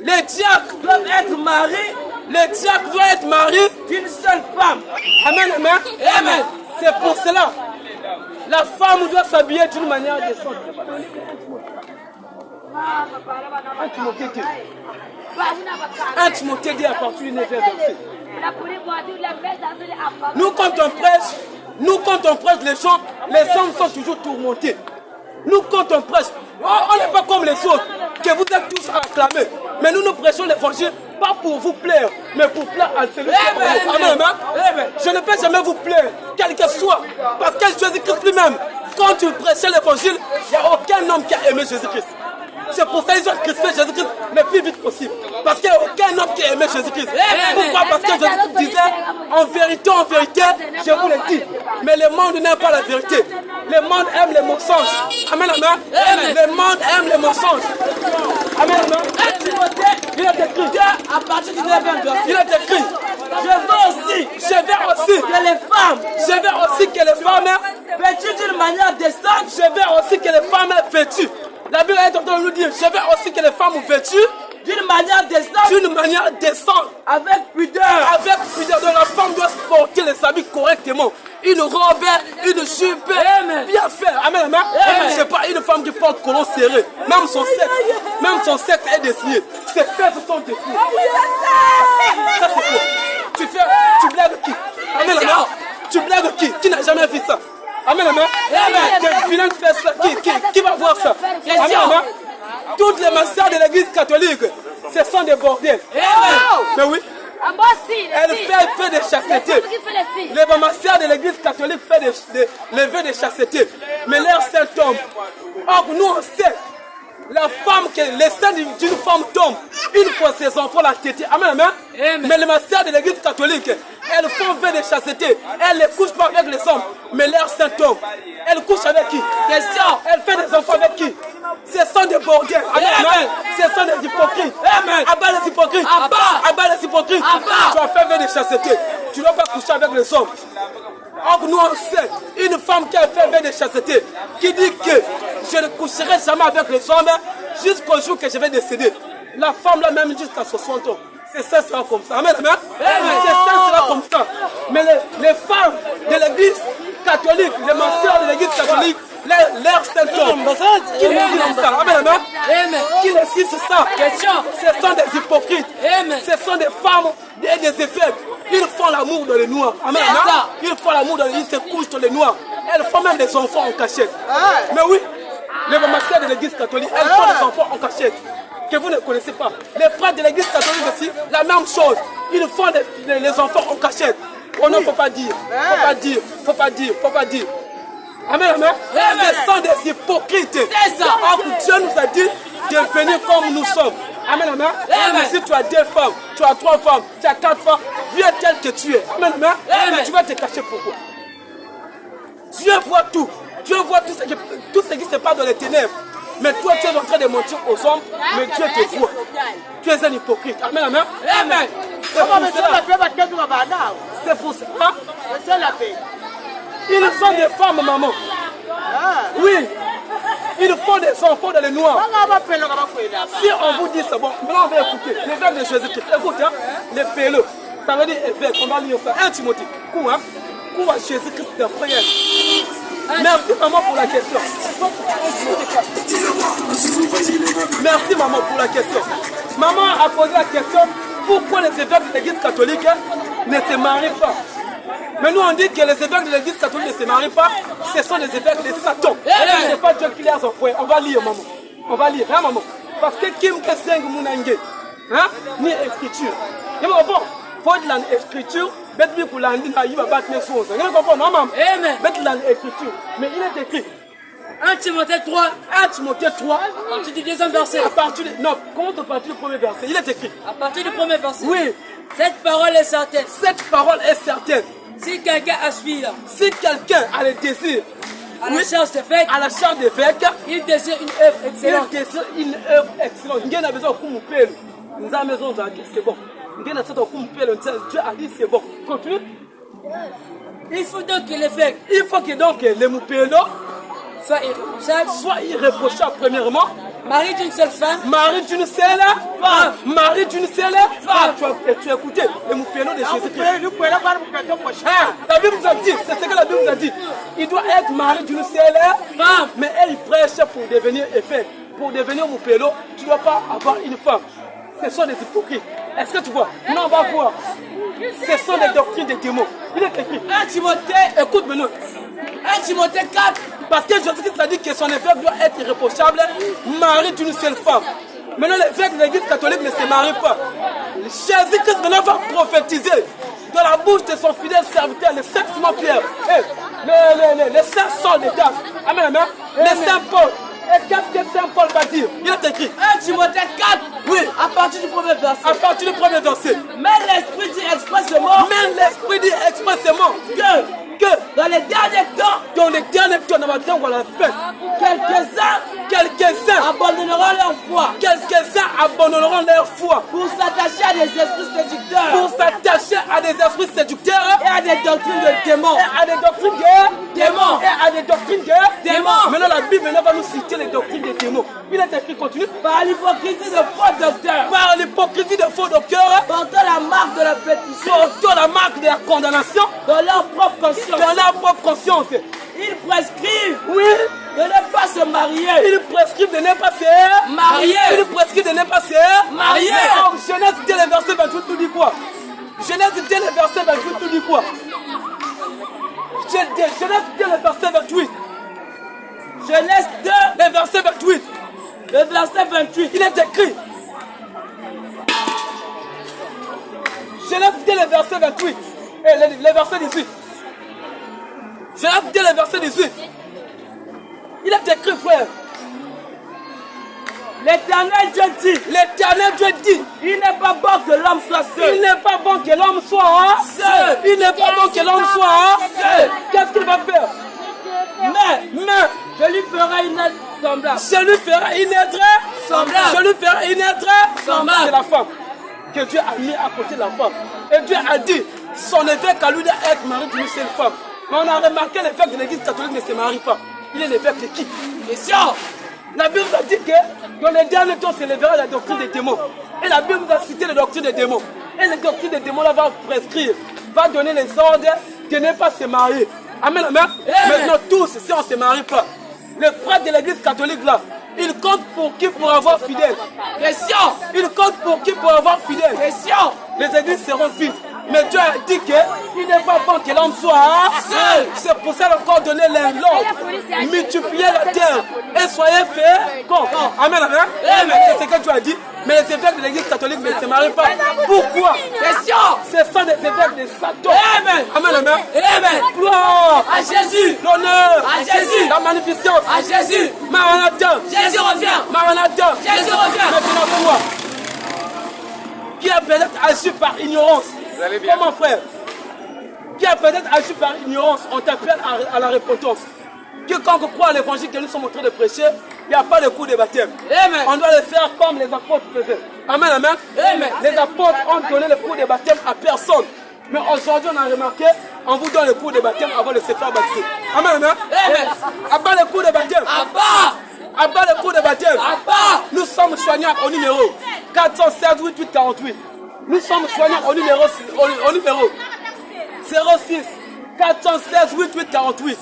Les diacres doivent être mariés. D'une seule femme. Amen. C'est pour cela. La femme doit s'habiller d'une manière décente. Un Timothée dit à partir du 9e verset. Nous, quand on prêche, les hommes sont toujours tourmentés. Nous, quand on prêche, on n'est pas comme les autres, que vous êtes tous acclamés. Mais nous prêchons l'évangile, pas pour vous plaire, mais pour plaire à celui qui est. Amen. Je ne peux jamais vous plaire, quel que soit. Parce que Jésus-Christ lui-même, quand tu prêchais l'évangile, il n'y a aucun homme qui a aimé Jésus-Christ. C'est pour ça qu'ils ont crucifié Jésus-Christ le plus vite possible. Parce qu'il n'y a aucun homme qui a aimé Jésus-Christ. Pourquoi? Parce que Jésus-Christ disait, en vérité, je vous le dis. Mais le monde n'aime pas la vérité. Le monde aime les mensonges. Amen, amen. Le monde aime les mensonges. Amen, amen. Il est écrit, à partir du 9e verset, il est écrit, je veux aussi que les femmes vêtues d'une manière décente, je veux aussi que les femmes vêtues. La Bible est en train de nous dire, je veux aussi que les femmes vêtues d'une manière décente, avec pudeur. Donc la femme doit porter les habits correctement. Une robe, une jupe, bien fait. Amen, amen. C'est pas une femme qui porte colon serré. Même son sexe est dessiné. Ses fesses sont dessinées. Ça c'est quoi? Tu blagues qui? Amen, amen. Tu blagues qui? Qui n'a jamais vu ça? Amen, amen. Qui va voir ça? Amen, amen. Toutes les masseurs de l'église catholique, ce sont des bordels. Mais oui. Elle fait des chastetés. Les masseurs de l'église catholique font des vœux de chasteté. Mais leur seul tombe. Or, nous on sait, la femme, les seins d'une femme tombe une fois ses enfants la tétée. Amen, amen. Mais les masseurs de l'église catholique, elles font vœux de chasteté. Elles ne couchent pas avec les hommes, mais leur sein tombe. Elles couchent avec qui? Question. Elles font des enfants avec qui? Ce sont des bordels. Amen. Ce sont des hypocrites. Amen. Abat les hypocrites. Abat les hypocrites. Tu as fait vœu de chasteté. Tu ne dois pas coucher avec les hommes. Or, nous on sait, une femme qui a fait vœu de chasteté, qui dit que je ne coucherai jamais avec les hommes jusqu'au jour que je vais décéder. La femme là même jusqu'à 60 ans. C'est ça sera comme ça. Amen, amen. C'est ça sera comme ça. Mais les femmes de l'église catholique, les masters de l'église catholique, leur symptômes, qui nous disent ça. Amen, amen. Qui nous disent ça. Ce sont des hypocrites. Ce sont des femmes et des évêques. Ils font l'amour dans les noirs. Amen, amen. Ils font l'amour dans les noirs. Ils se couchent dans les noirs. Elles font même des enfants en cachette. Mais oui, les masters de l'église catholique, elles font des enfants en cachette. Que vous ne connaissez pas. Les prêtres de l'église catholique aussi, la même chose. Ils font les enfants en cachette. Oh non, faut pas dire. Faut pas dire. Amen, amen. Ce sont des hypocrites. C'est ça. Alors que Dieu nous a dit de venir comme nous sommes. Amen, amen. Si tu as 2 femmes, tu as 3 femmes, tu as 4 femmes, viens tel que tu es. Amen, amen. Mais tu vas te cacher pourquoi? Dieu voit tout. Dieu voit tout ce qui se passe dans les ténèbres. Mais toi, tu es en train de mentir aux hommes, mais Dieu te voit. Tu es un hypocrite. Amen, amen. Amen. C'est pour ça. Ils sont des femmes, maman. Oui. Ils font des enfants dans les noirs. Si on vous dit ça, bon, maintenant on va écouter. L'évêque de Jésus-Christ. Écoute, hein, les péleux. Ça veut dire évêque. On va lire ça. 1 Timothée. Cours, hein. Cours à Jésus-Christ de prière. Merci maman pour la question. Merci maman pour la question. Maman a posé la question, pourquoi les évêques de l'église catholique ne se marient pas? Mais nous on dit que les évêques de l'église catholique ne se marient pas, ce sont les évêques de Satan. Ce n'est pas Dieu qui les a envoyés. On va lire maman. On va lire, hein maman. Parce que Kim Keseng Mounange, hein, ni écriture. Et bon, faut de l'écriture. Mais il est écrit 1 Timothée 3. 1 Timothée 3. À partir du 2e verset. Non, comment à partir du 1er verset? Il est écrit. À partir du 1er verset. Oui. Cette parole est certaine. Cette parole est certaine. Si quelqu'un aspire. Si quelqu'un a le désir. À la charge d'évêque. À la charge d'évêque. Il désire une œuvre excellente. Il désire une œuvre excellente. Il y a besoin qu'on nous nous avons besoin de c'est bon. Dieu a dit c'est bon. Continue. Il faut donc que l'évêque. Il faut que donc les moupélos soit irréprochable premièrement. Mari d'une seule femme. Mari d'une seule femme. Mari d'une seule femme. Tu as écouté les moupélos de Jésus-Christ. La Bible nous a dit, c'est ce que la Bible nous a dit. Il doit être mari d'une seule femme. Mais elle prêche pour devenir évêque. Pour devenir moupélo, tu ne dois pas avoir une femme. Ce sont des hypocrites. Est-ce que tu vois? Non, on va voir. Ce sont des doctrines des démons. Il est écrit. 1 Timothée, Écoute maintenant. 1 Timothée 4. Parce que Jésus-Christ a dit que son évêque doit être irréprochable, mari d'une seule femme. Maintenant, l'évêque de l'église catholique ne se marie pas. Jésus-Christ maintenant va prophétiser dans la bouche de son fidèle serviteur, le Saint Simon-Pierre. Le Saint Saul de Tarse. Amen, amen. Le Saint Paul. Et qu'est-ce que Saint Paul va dire? Il est écrit. 1 Timothée 4. Oui. À partir du premier verset. À partir du premier verset. Mais l'Esprit dit expressément Même l'Esprit dit expressément que dans les derniers temps, dans les derniers temps, dans la fin, quelques-uns abandonneront leur foi quelques-uns abandonneront leur foi pour s'attacher à des esprits séducteurs pour s'attacher à des esprits séducteurs et à des doctrines de démons. et à des doctrines de Démons. et à des doctrines de Démons. Maintenant la Bible va nous citer les doctrines des démons. Il est écrit, continue. Par l'hypocrisie de faux docteurs, Par l'hypocrisie de faux docteurs, portant la marque de la pétition portant la marque de la condamnation dans leur propre conscience. dans leur propre conscience. Ils prescrivent Oui, de ne pas se marier. il prescrit de ne pas se Marier. Il prescrit de ne pas se Marier. Or, Genèse dès le verset 28 nous dit quoi? Genèse dès le verset 28 nous dit quoi? Genèse dès le verset 28. Genèse 2, Le verset 28. le verset 28. Il est écrit. Genèse dès le verset 28. Et le verset 18. Genèse dès le verset 18. Il est écrit, frère. L'Éternel Dieu dit, L'Éternel Dieu dit. il n'est pas bon que l'homme soit Il seul. n'est pas bon que l'homme soit Seul. Il n'est pas bon que l'homme soit Seul. Qu'est-ce qu'il va faire? Mais je lui ferai une aide semblable. Je lui ferai une être Semblable. Je lui ferai une être Semblable. C'est la femme que Dieu a mis à côté de la femme. Et Dieu a dit, son évêque à lui d'être mari d'une seule femme. Mais on a remarqué l'évêque de l'église catholique ne se marie pas. Il est l'évêque de qui? Question. La Bible a dit que dans les derniers temps, c'est la doctrine des démons. Et la Bible nous a cité les doctrines des démons. Et les doctrines des démons là va prescrire, va donner les ordres de ne pas se marier. Amen, amen. Maintenant tous, si on ne se marie pas, les prêtres de l'église catholique là, ils comptent pour qui pour avoir fidèle? Question. Ils comptent pour qui pour avoir fidèle? Question. Les églises seront vides. Mais Dieu a dit qu'il n'est pas bon que l'homme soit seul. C'est pour ça qu'il a encore donné l'ordre. Multipliez la terre et soyez faits. Amen, amen. C'est ce que Dieu a dit. Mais les évêques de l'église catholique ne se marient pas. Pourquoi? Question. Ce sont des évêques de Satan. Amen. Amen, amen. Amen. Gloire À Jésus. l'honneur À Jésus. la magnificence. À Jésus. Maranatha. Jésus revient. Maranatha. Jésus revient. Maintenant toi, qui a peut-être agi par ignorance. Comment, frère? Qui a peut-être agi par ignorance, on t'appelle à la repentance. Quiconque croit à l'évangile que nous sommes en train de prêcher, il n'y a pas de coup de baptême. Amen. On doit le faire comme les apôtres faisaient. Amen, amen. Amen. Les apôtres ont donné le coup de baptême à personne. Mais aujourd'hui, on a remarqué, on vous donne le coup de baptême avant de se faire baptiser. Amen, amen. Amen. Abat le coup de baptême. Abba. Abat le coup de baptême. Abba. Nous sommes soignants au numéro 416 8848. Nous sommes soignants au numéro 06 416 8848.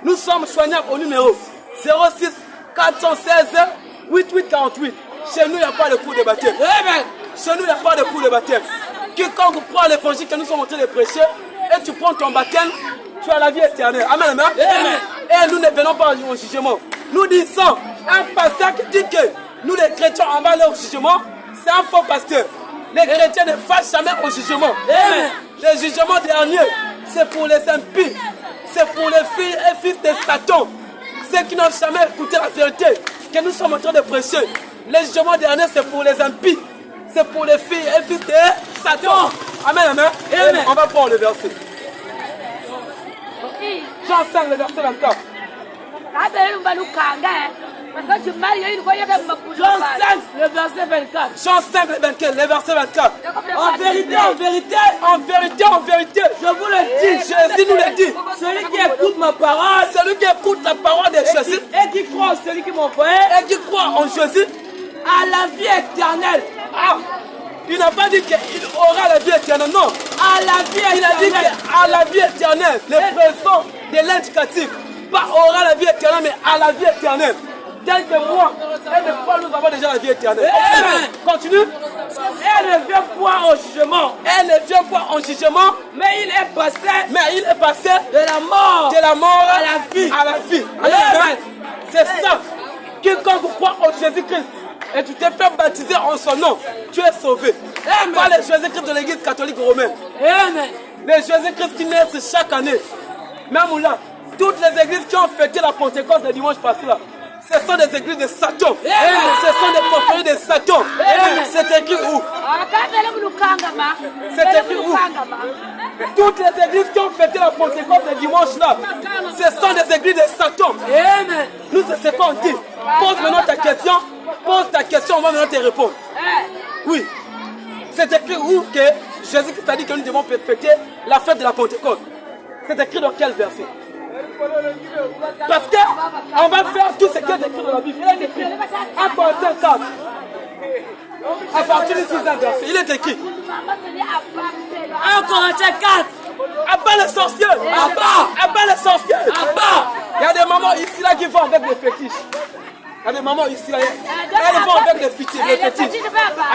Nous sommes soignants au numéro 06 416 8848. Chez nous, il n'y a pas de coup de baptême. Amen. Chez nous, il n'y a pas de coup de baptême. Quiconque croit à l'évangile que nous sommes en train de prêcher et tu prends ton baptême, tu as la vie éternelle. Amen, amen. Amen. Et nous ne venons pas au jugement. Nous disons, un pasteur qui dit que nous les chrétiens en bas au jugement, c'est un faux pasteur. Les chrétiens ne fassent jamais au jugement. Amen. Le jugement dernier, c'est pour les impies. C'est pour les filles et fils de Satan. Ceux qui n'ont jamais écouté la vérité que nous sommes en train de prêcher. Le jugement dernier, c'est pour les impies. C'est pour les filles et fils de Satan. Amen, amen. Amen. On va prendre le verset. Jean 5, le verset 24. Jean 5, le verset 24. Jean 5, le verset 24. En vérité, en vérité, En vérité, en vérité, je vous le dis. Jésus nous l'a dit. Celui qui écoute ma parole Celui qui écoute la parole de Jésus et qui croit en celui qui m'a envoyé et qui croit en Jésus, a la vie éternelle. ah, il n'a pas dit qu'il aura la vie éternelle, non. À la vie Il a dit éternelle. qu'à la vie éternelle, le présent de l'indicatif, pas aura la vie éternelle, mais à la vie éternelle. Tel que moi et mes frères, nous avons déjà la vie éternelle. Amen. Continue. Et Elle ne vient point au jugement. Elle ne vient pas en jugement. Mais il est passé de la mort à la vie. À la vie. Amen. C'est ça. Quiconque croit en Jésus-Christ et tu t'es fait baptiser en son nom, tu es sauvé. Amen. Pas le Jésus-Christ de l'église catholique romaine. Amen. Les Jésus-Christ qui naissent chaque année. Même là, toutes les églises qui ont fêté la Pentecôte le dimanche passé là, ce sont des églises de Satan. Amen. Ce sont des confréries de Satan. Amen. C'est écrit où? C'est écrit où? Toutes les églises qui ont fêté la Pentecôte le dimanche là, ce sont des églises de Satan. Amen. Nous, c'est ce qu'on dit. Pose maintenant ta question. Pose ta question, on va maintenant te répondre. Oui. C'est écrit où que Jésus-Christ a dit que nous devons fêter la fête de la Pentecôte. C'est écrit dans quel verset? Parce qu'on va faire tout ce qui est écrit dans la Bible. Il est écrit à Corinthiens 4. À partir du 6e verset, il est écrit. 1 Corinthiens 4. Abat les sorciers. Abat les sorciers. Il y a des mamans ici là qui vont avec des fétiches. Il y a des mamans ici là. Elles vont avec des fétiches.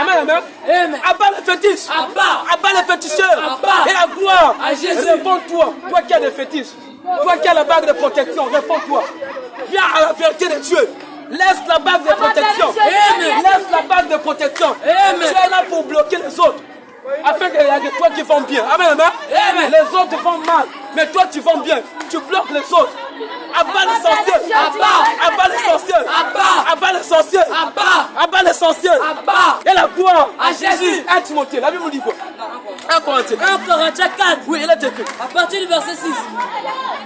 Amen, amen. Abat les fétiches. Abat les féticheurs. Et la gloire. Réponds-toi. Toi qui as des fétiches. Toi qui as la bague de protection. Réponds-toi. Viens à la vérité de Dieu. Laisse la bague de protection. Laisse la bague de protection. Tu es là pour bloquer les autres. Afin qu'il y ait que toi qui vont bien. Amen, amen. Les autres vont mal. Mais toi tu vas bien. Tu bloques les autres. Abat les sorciers. Abat les sorciers. Abat les sorciers. Abat les sorciers. Et la gloire à Jésus. 1 Timothée. La Bible nous dit quoi? 1 Corinthiens. 1 Corinthiens 4. Oui, il est écrit. À partir du verset 6.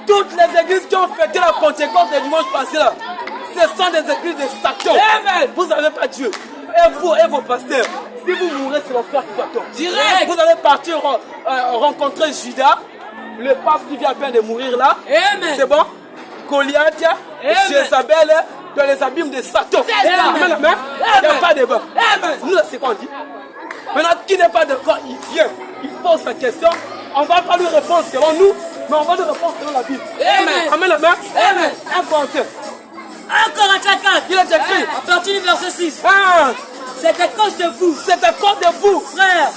Toutes les églises qui ont fêté la Pentecôte le dimanche passé là, ce sont des églises de Satan. Amen. Vous n'avez pas Dieu. Et vous et vos pasteurs, si vous mourrez, c'est l'enfer qui vous attend. Direct. Vous allez partir rencontrer Judas, le pape qui vient à peine de mourir là. Amen. C'est bon? Goliath, Jézabel, dans les abîmes de Satan. Amen, amen. Il n'y a pas de débat. Nous, c'est ce qu'on dit. Maintenant, qui n'est pas d'accord, il vient, il pose sa question. On ne va pas lui répondre selon nous, mais on va lui répondre selon la Bible. Amen. Amen, amen. Amen. 1 Corinthiens. 1 Corinthiens 4. Il est écrit. À partir du verset 6. C'est à cause de vous. C'est à cause de vous, frères,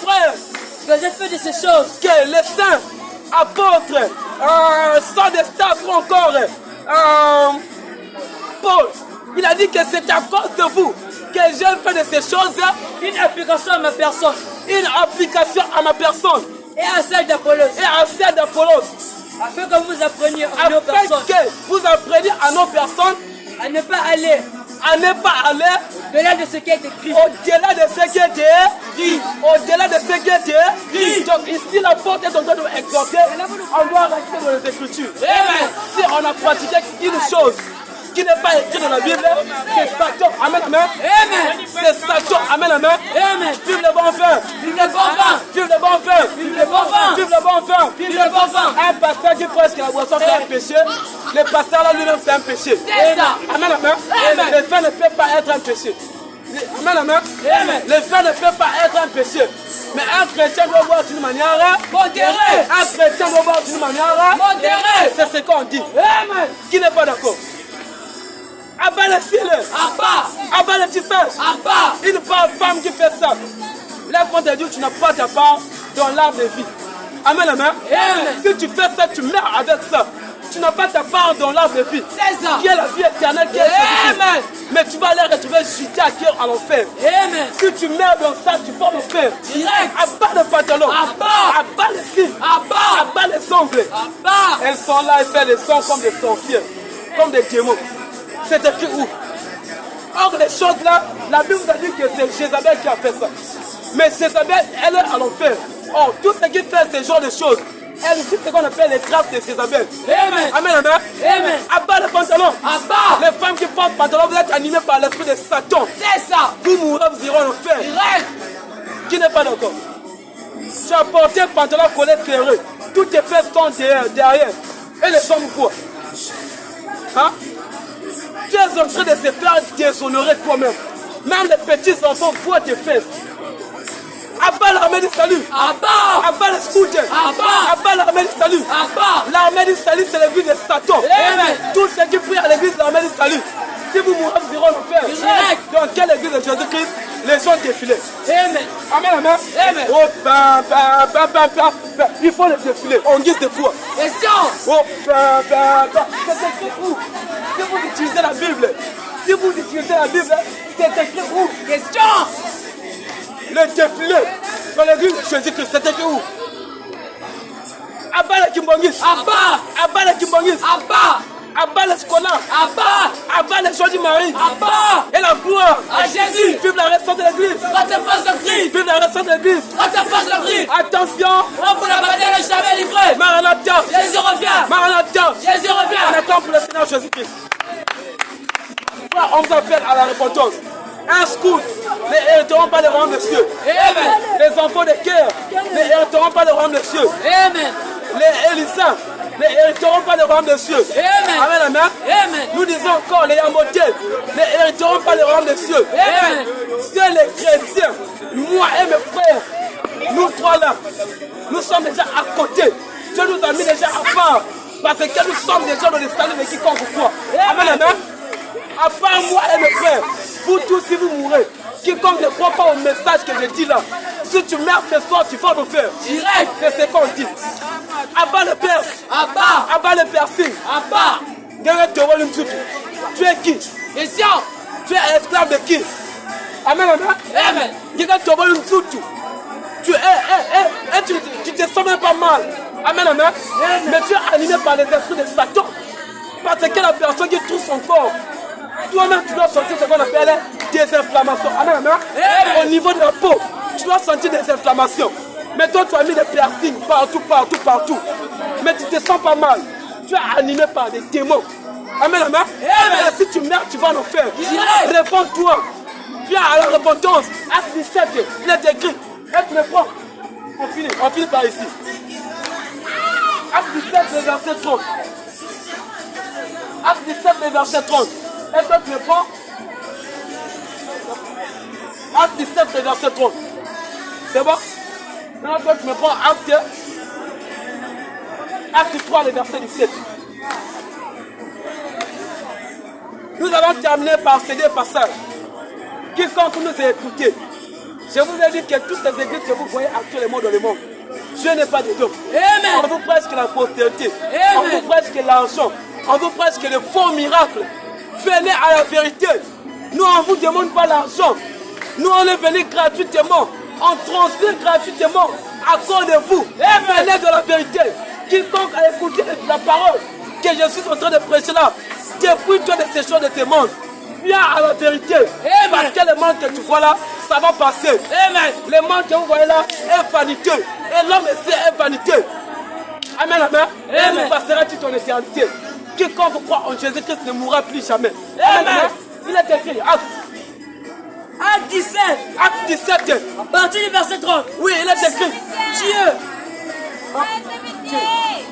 que j'ai fait de ces choses. Que les saints, apôtres, sans des stars ou encore Paul, il a dit que c'est à cause de vous que j'ai fait de ces choses Une application à ma personne. Une application à ma personne. Et à celle d'Apollos. Et à celle d'Apollos. Afin que vous appreniez à nos personnes. Afin que vous appreniez à nos personnes. À ne pas aller. À ne pas aller. Au-delà de ce qui est écrit. Au-delà de ce qui est dit. Au-delà de ce qui est dit. Donc ici l'apôtre est en train de nous exhorter. On doit rester dans les Écritures. Amen. Si on a pratiqué une chose qui n'est pas écrit dans la Bible, c'est Satan. Amen, amen. Amen. C'est Satan. Amen, amen. Amen. Vive le bon vin. Vive le bon vin. Vive le bon vin. Vive le bon vin. Vive le bon vin. Vive le bon vin. Un pasteur qui pense que la boisson c'est un péché. Le pasteur là lui-même c'est un péché. C'est ça. Amen, amen. Amen. Le vin ne peut pas être un péché. Amen, amen. Amen. Le vin ne peut pas être un péché. Mais un chrétien doit boire d'une manière modérée. Un chrétien doit boire d'une manière modérée. C'est ce qu'on dit. Amen. Qui n'est pas d'accord? Abat les cils. Abat les tissages. Une femme qui fait ça. Là, quand tu dis tu n'as pas ta part dans l'arbre de vie. Amen, amen. Si tu fais ça, tu meurs avec ça. Tu n'as pas ta part dans l'arbre de vie. C'est ça. Qui est la vie éternelle, qui est Jésus-Christ. Mais tu vas aller retrouver Judas qui est à l'enfer. Amen. Si tu meurs dans ça, tu vas l'enfer. Direct. Abat le pantalon. Abat les cils. Abat les ongles. Elles sont là, elles font des sons comme des sorciers, comme des démons. C'est écrit où? Or, les choses là, la Bible nous a dit que c'est Jézabel qui a fait ça. Mais Jézabel, elle est à l'enfer. Or, tout ce qui fait ce genre de choses, elle utilise ce qu'on appelle les traces de Jézabel. Amen. Amen, amen. Amen. Abat le pantalon. Abat. Les femmes qui portent pantalon, vous êtes animés par l'esprit de Satan. C'est ça. Vous mourrez, vous irez en enfer. Direct. Qui n'est pas d'accord? Tu as porté un pantalon collé serré. Toutes tes fesses sont derrière. Et les hommes quoi? Hein? Tu es en train de se faire déshonorer toi-même. Même les petits enfants voient tes fesses. Abat l'armée du salut. Abat les scouters. Abat l'armée du salut. L'armée du salut, c'est l'église de Satan. Amen. Tous ceux qui prient à l'église de l'armée du salut, Si vous mourrez, vous irez en enfer. Dans quelle église de Jésus-Christ les gens défilaient? Amen. Amen, amen. Amen. Oh, il faut les défiler. En guise de quoi? Question. Oh, c'est écrit où? Si vous utilisez la Bible, c'est écrit où? Question. Le défilé dans l'église de Jésus-Christ, c'est écrit où? Abba le Kimbongis. Abba le Kimbongis. Abba le Scola. Abba le Joie du Marie. Et la gloire à Jésus. Vive la restante de l'église. Quand tu fasses le cri. Vive la restante de l'église. Quand tu fasses le cri. Attention. On pour la bataille n'est jamais livrée. Maranatha. Jésus revient. Maranatha. Jésus revient. On attend pour le Seigneur Jésus-Christ. On vous appelle à la repentance. Un scout n'hériteront pas le royaume des cieux. Amen. Les enfants de cœur n'hériteront pas le royaume des cieux. Amen. Les Élysées n'hériteront pas le royaume des cieux. Amen. Amen, amen. Amen. Nous disons encore, les Yamotés n'hériteront pas le royaume des cieux. Amen. C'est les chrétiens, moi et mes frères, nous trois là, nous sommes déjà à côté. Dieu nous a mis déjà à part. Parce que nous sommes déjà dans les saluts de quiconque croit. Amen, amen. À part moi et mes frères, vous tous si vous mourrez, quiconque ne croit pas au message que je dis là, si tu meurs ce soir, tu vas nous faire. Direct. C'est ce qu'on dit. Abat le perse. Abat le persing. Tu es qui? Question. Tu es esclave de qui? Amen, amen. Amen. Tu te sens même pas mal. Amen, amen. Mais tu es animé par les esprits de Satan. Parce que la personne qui trouve son corps, toi-même tu dois sentir ce qu'on appelle des inflammations. Amen, amen. Au niveau de la peau, tu dois sentir des inflammations. Mais toi tu as mis des piercings partout. Mais tu te sens pas mal. Tu es animé par des démons. Amen, amen. Et si tu meurs, tu vas en enfer. Réponds-toi. Viens à la repentance. Acte 17, il est écrit. Et tu me prends. On finit par ici. Acte 17, le verset 30. Acte 17, le verset 30. Et toi, tu me prends. Acte 17, le verset 30. C'est bon? Maintenant, toi, tu me prends Acte 3, le verset 17. Nous allons terminer par ces deux passages. Quiconque nous a écoutés, je vous ai dit que toutes les églises que vous voyez actuellement dans le monde, Dieu n'est pas de Dieu. On vous prêche que la postérité, on vous prêche que l'argent, on vous prêche que le faux miracle. Venez à la vérité. Nous, on ne vous demande pas l'argent. Nous, on est venus gratuitement. On transmet gratuitement à cause de vous. Venez de la vérité. Quiconque a écouté la parole que je suis en train de prêcher là, dépouille-toi de ces choses de tes mondes. Viens à la vérité. Parce que le monde que tu vois là, ça va passer. Le monde que vous voyez là est vanité. Et l'homme est vanité. Amen, amen. Et nous passera toute ton éternité. Quiconque croit en Jésus-Christ ne mourra plus jamais. Amen. Il est écrit. Acte 17. Acte 17. À partir du verset 30. Oui, il est écrit.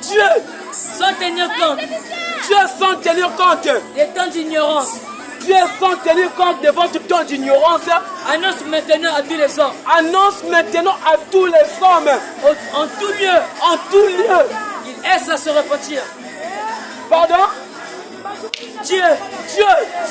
Dieu. Sans tenir compte. Dieu sans tenir compte. Des temps d'ignorance. Dieu sans tenir compte de votre temps d'ignorance. Annonce maintenant à tous les hommes. Annonce maintenant à tous les hommes. En tout lieu. En tout lieu. Il est à se repentir. Pardon? Dieu.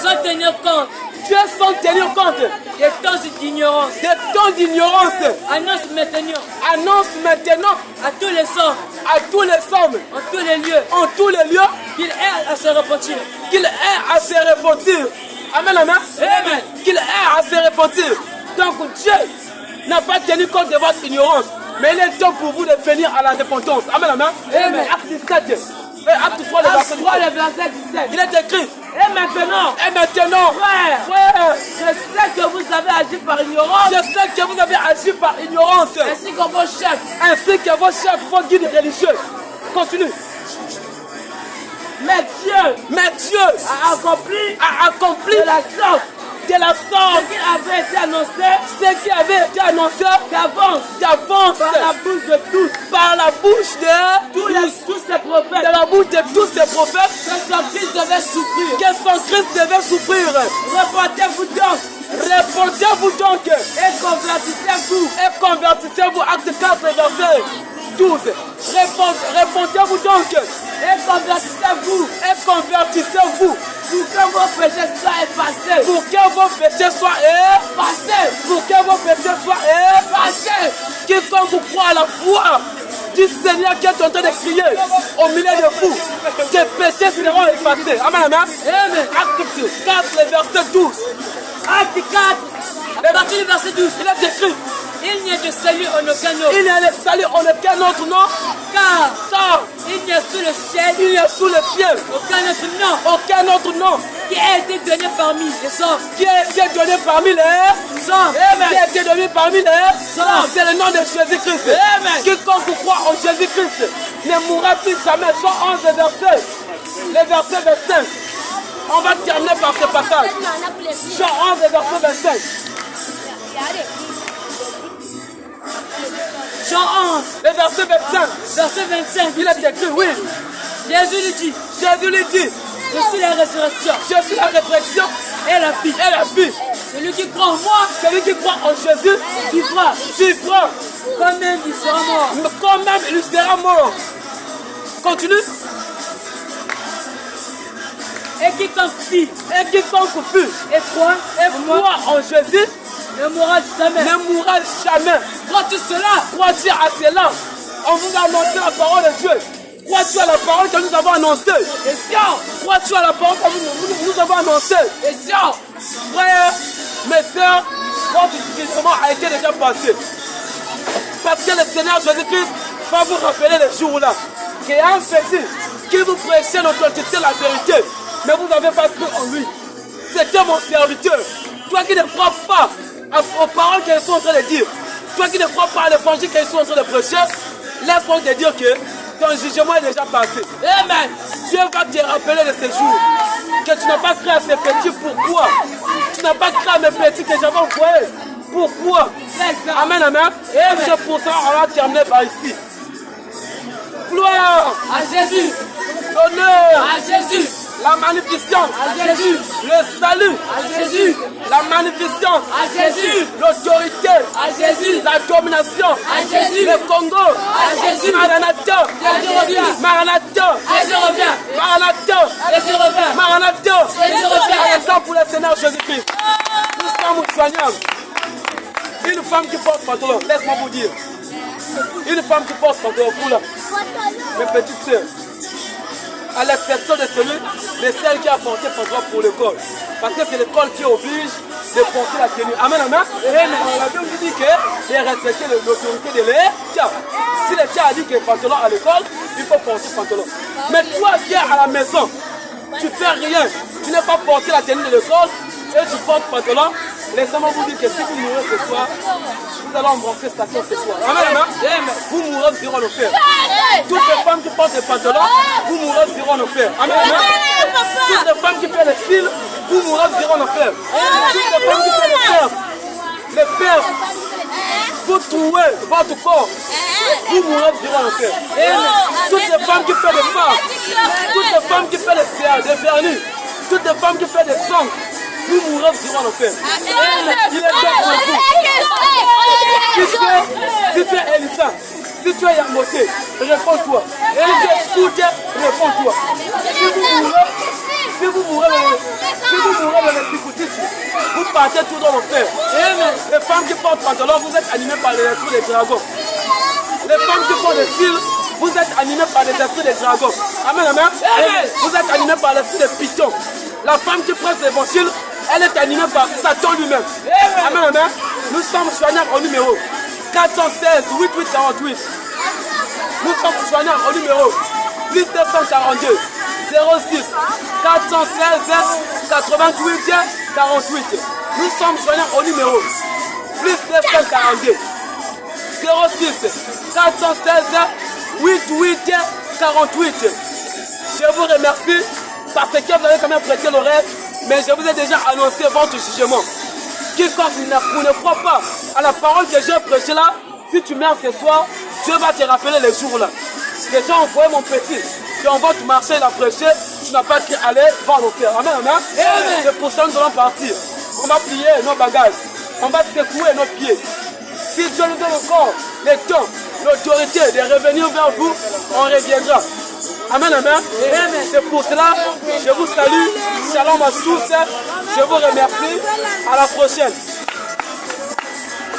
Sans tenir compte. Dieu sans tenir compte. Des temps d'ignorance. Des temps d'ignorance. Annonce maintenant. Annonce maintenant à tous les hommes. À tous les hommes. En tous les lieux. En tous les lieux. Qu'il ait à se repentir. Qu'il ait à se repentir. Amen, amen. Amen. Qu'il ait à se repentir. Donc Dieu n'a pas tenu compte de votre ignorance. Mais il est temps pour vous de venir à la repentance. Amen, amen. Amen. Acte 17. Acte 3, le verset 17. Il est écrit. Et maintenant, frère, je sais que vous avez agi par ignorance. Je sais que vous avez agi par ignorance. Ainsi que vos chefs. Ainsi que vos chefs, vos guides religieux. Continue. Mais Dieu a accompli de la sorte ce qui avait été annoncé d'avance par la bouche de tous. Par la bouche de tous ces prophètes. De la bouche de tous ces prophètes. Que son Christ devait souffrir. Que son Christ devait souffrir. Répondez-vous donc. Et convertissez-vous. Acte 4, verset 12. Répondez-vous donc. Et convertissez-vous. Et convertissez-vous. Pour que vos péchés soient effacés. Pour que vos péchés soient effacés. Pour que vos péchés soient effacés. Quiconque croit à la foi du Seigneur qui est en train de crier au milieu de vous, tes péchés seront effacés. Amen, amen. Amen. Acte 4, le verset 12. Acte 4, à partir du verset 12. Il est écrit, il n'y a de salut en aucun autre. il n'y a de salut en aucun autre nom, Car car il n'y a sous le ciel il y a sous le ciel aucun autre nom aucun autre nom qui a été donné parmi les hommes. qui a été donné parmi les hommes. Qui a été donné parmi les hommes. C'est le nom de Jésus-Christ. Quiconque croit en Jésus-Christ ne mourra plus jamais. Jean 11 verset. Le verset 25. On va terminer par ce passage. Jean 11 verset 25. Jean 11, Le verset 25. verset 25. Il est écrit, oui. Jésus lui dit, Jésus lui dit, je suis la résurrection je suis la résurrection et la vie. et la vie. Celui qui croit en moi, Celui qui croit en Jésus vivra. vivra. Quand même il sera mort. Mais quand même il sera mort. Continue. Et quiconque vit Et quiconque fut et croit et croit en Jésus ne mourra jamais. ne mourra jamais. Crois-tu cela? Crois-tu à cela? On vous a annoncé la parole de Dieu. Crois-tu à la parole que nous avons annoncée? Crois-tu à la parole que nous avons annoncée? Frères, mes soeurs, votre jugement a été déjà passé. Parce que le Seigneur Jésus-Christ va vous rappeler les jours-là. Qu'il y a un petit qui vous prêchait l'authenticité, la vérité. Mais vous n'avez pas cru en lui. C'était mon serviteur. Toi qui ne crois pas aux paroles qu'ils sont en train de dire. Toi qui ne crois pas à l'évangile qu'ils sont en train de prêcher. Laisse-moi te dire que ton jugement est déjà passé. Amen. Dieu va te rappeler de ces jours. Que tu n'as pas cru à ces petits. Pourquoi? Tu n'as pas cru à mes petits que j'avais envoyés. Pourquoi? Amen, amen. Et c'est pour ça qu'on va terminer par ici. Gloire À Jésus, l'honneur, à Jésus, la magnificence, à Jésus, le salut, à Jésus, la magnificence, à Jésus, l'autorité, à Jésus, la domination, à Jésus, le Congo, à Jésus, Maranatha, Jésus revient, Maranatha, Jésus revient, Maranatha, Jésus revient, Maranatha, Jésus revient. un temps pour le Seigneur Jésus-Christ. Nous sommes soignants. Une femme qui porte pantalon, laisse-moi vous dire. Une femme qui porte pantalon, vous là, mes petites sœurs, à l'exception de celui, de celle qui a porté pantalon pour l'école. Parce que c'est l'école qui oblige de porter la tenue. Amen, amen. On a bien dit que de respecter l'autorité de l'État. Si l'État a dit que pantalon à l'école, il faut porter pantalon. Mais toi qui es à la maison, tu fais rien, tu n'as pas porté la tenue de l'école et tu portes pantalon. Laissez-moi vous dire que si vous mourrez ce soir, vous allez embrasser Satan ce soir. Amen, amen. Vous mourrez sur l'enfer. Toutes les femmes qui portent des pantalons, vous mourrez sur l'enfer. Amen, amen. Toutes les femmes qui font les fils, vous mourrez sur l'enfer. Toutes les femmes qui font les perses, vous trouez votre corps, vous mourrez sur l'enfer. Toutes les femmes qui font des femmes, toutes les femmes qui font des vernis, toutes les femmes qui font des sangs, vous mourrez sur l'enfer. Il est temps pour vous. Si tu es Elisa, si tu es Yamoté, réponds-toi. Si tu es Scooter, réponds-toi. Si vous mourrez le vous partez tout dans l'enfer. Les femmes qui portent pantalon, vous êtes animées par les esprits des dragons. Les femmes qui font des fils, vous êtes animées par les esprits des dragons. Amen, amen. Vous êtes animées par l'esprit des pitons. La femme qui prête l'évangile, elle est animée par Satan lui-même. Amen, amen. Nous sommes soignants au numéro 416 8848. Nous sommes soignants au numéro plus 242 06 416 88 48. Nous sommes soignants au numéro plus 242 06 416 88 48. Je vous remercie parce que vous avez quand même prêté l'oreille, mais je vous ai déjà annoncé votre jugement. Quiconque ne croit pas à la parole que j'ai prêchée là, si tu meurs ce soir, Dieu va te rappeler les jours là. Que j'ai envoyé mon petit, qu'on va te marcher, il a prêché, tu n'as pas qu'à aller voir l'enfer. Amen, amen. C'est pour ça que nous allons partir. On va plier nos bagages, on va secouer nos pieds. Si Dieu nous donne encore le temps, l'autorité de revenir vers vous, on reviendra. Amen, amen. C'est pour cela, je vous salue. Shalom à tous. Je vous remercie. À la prochaine.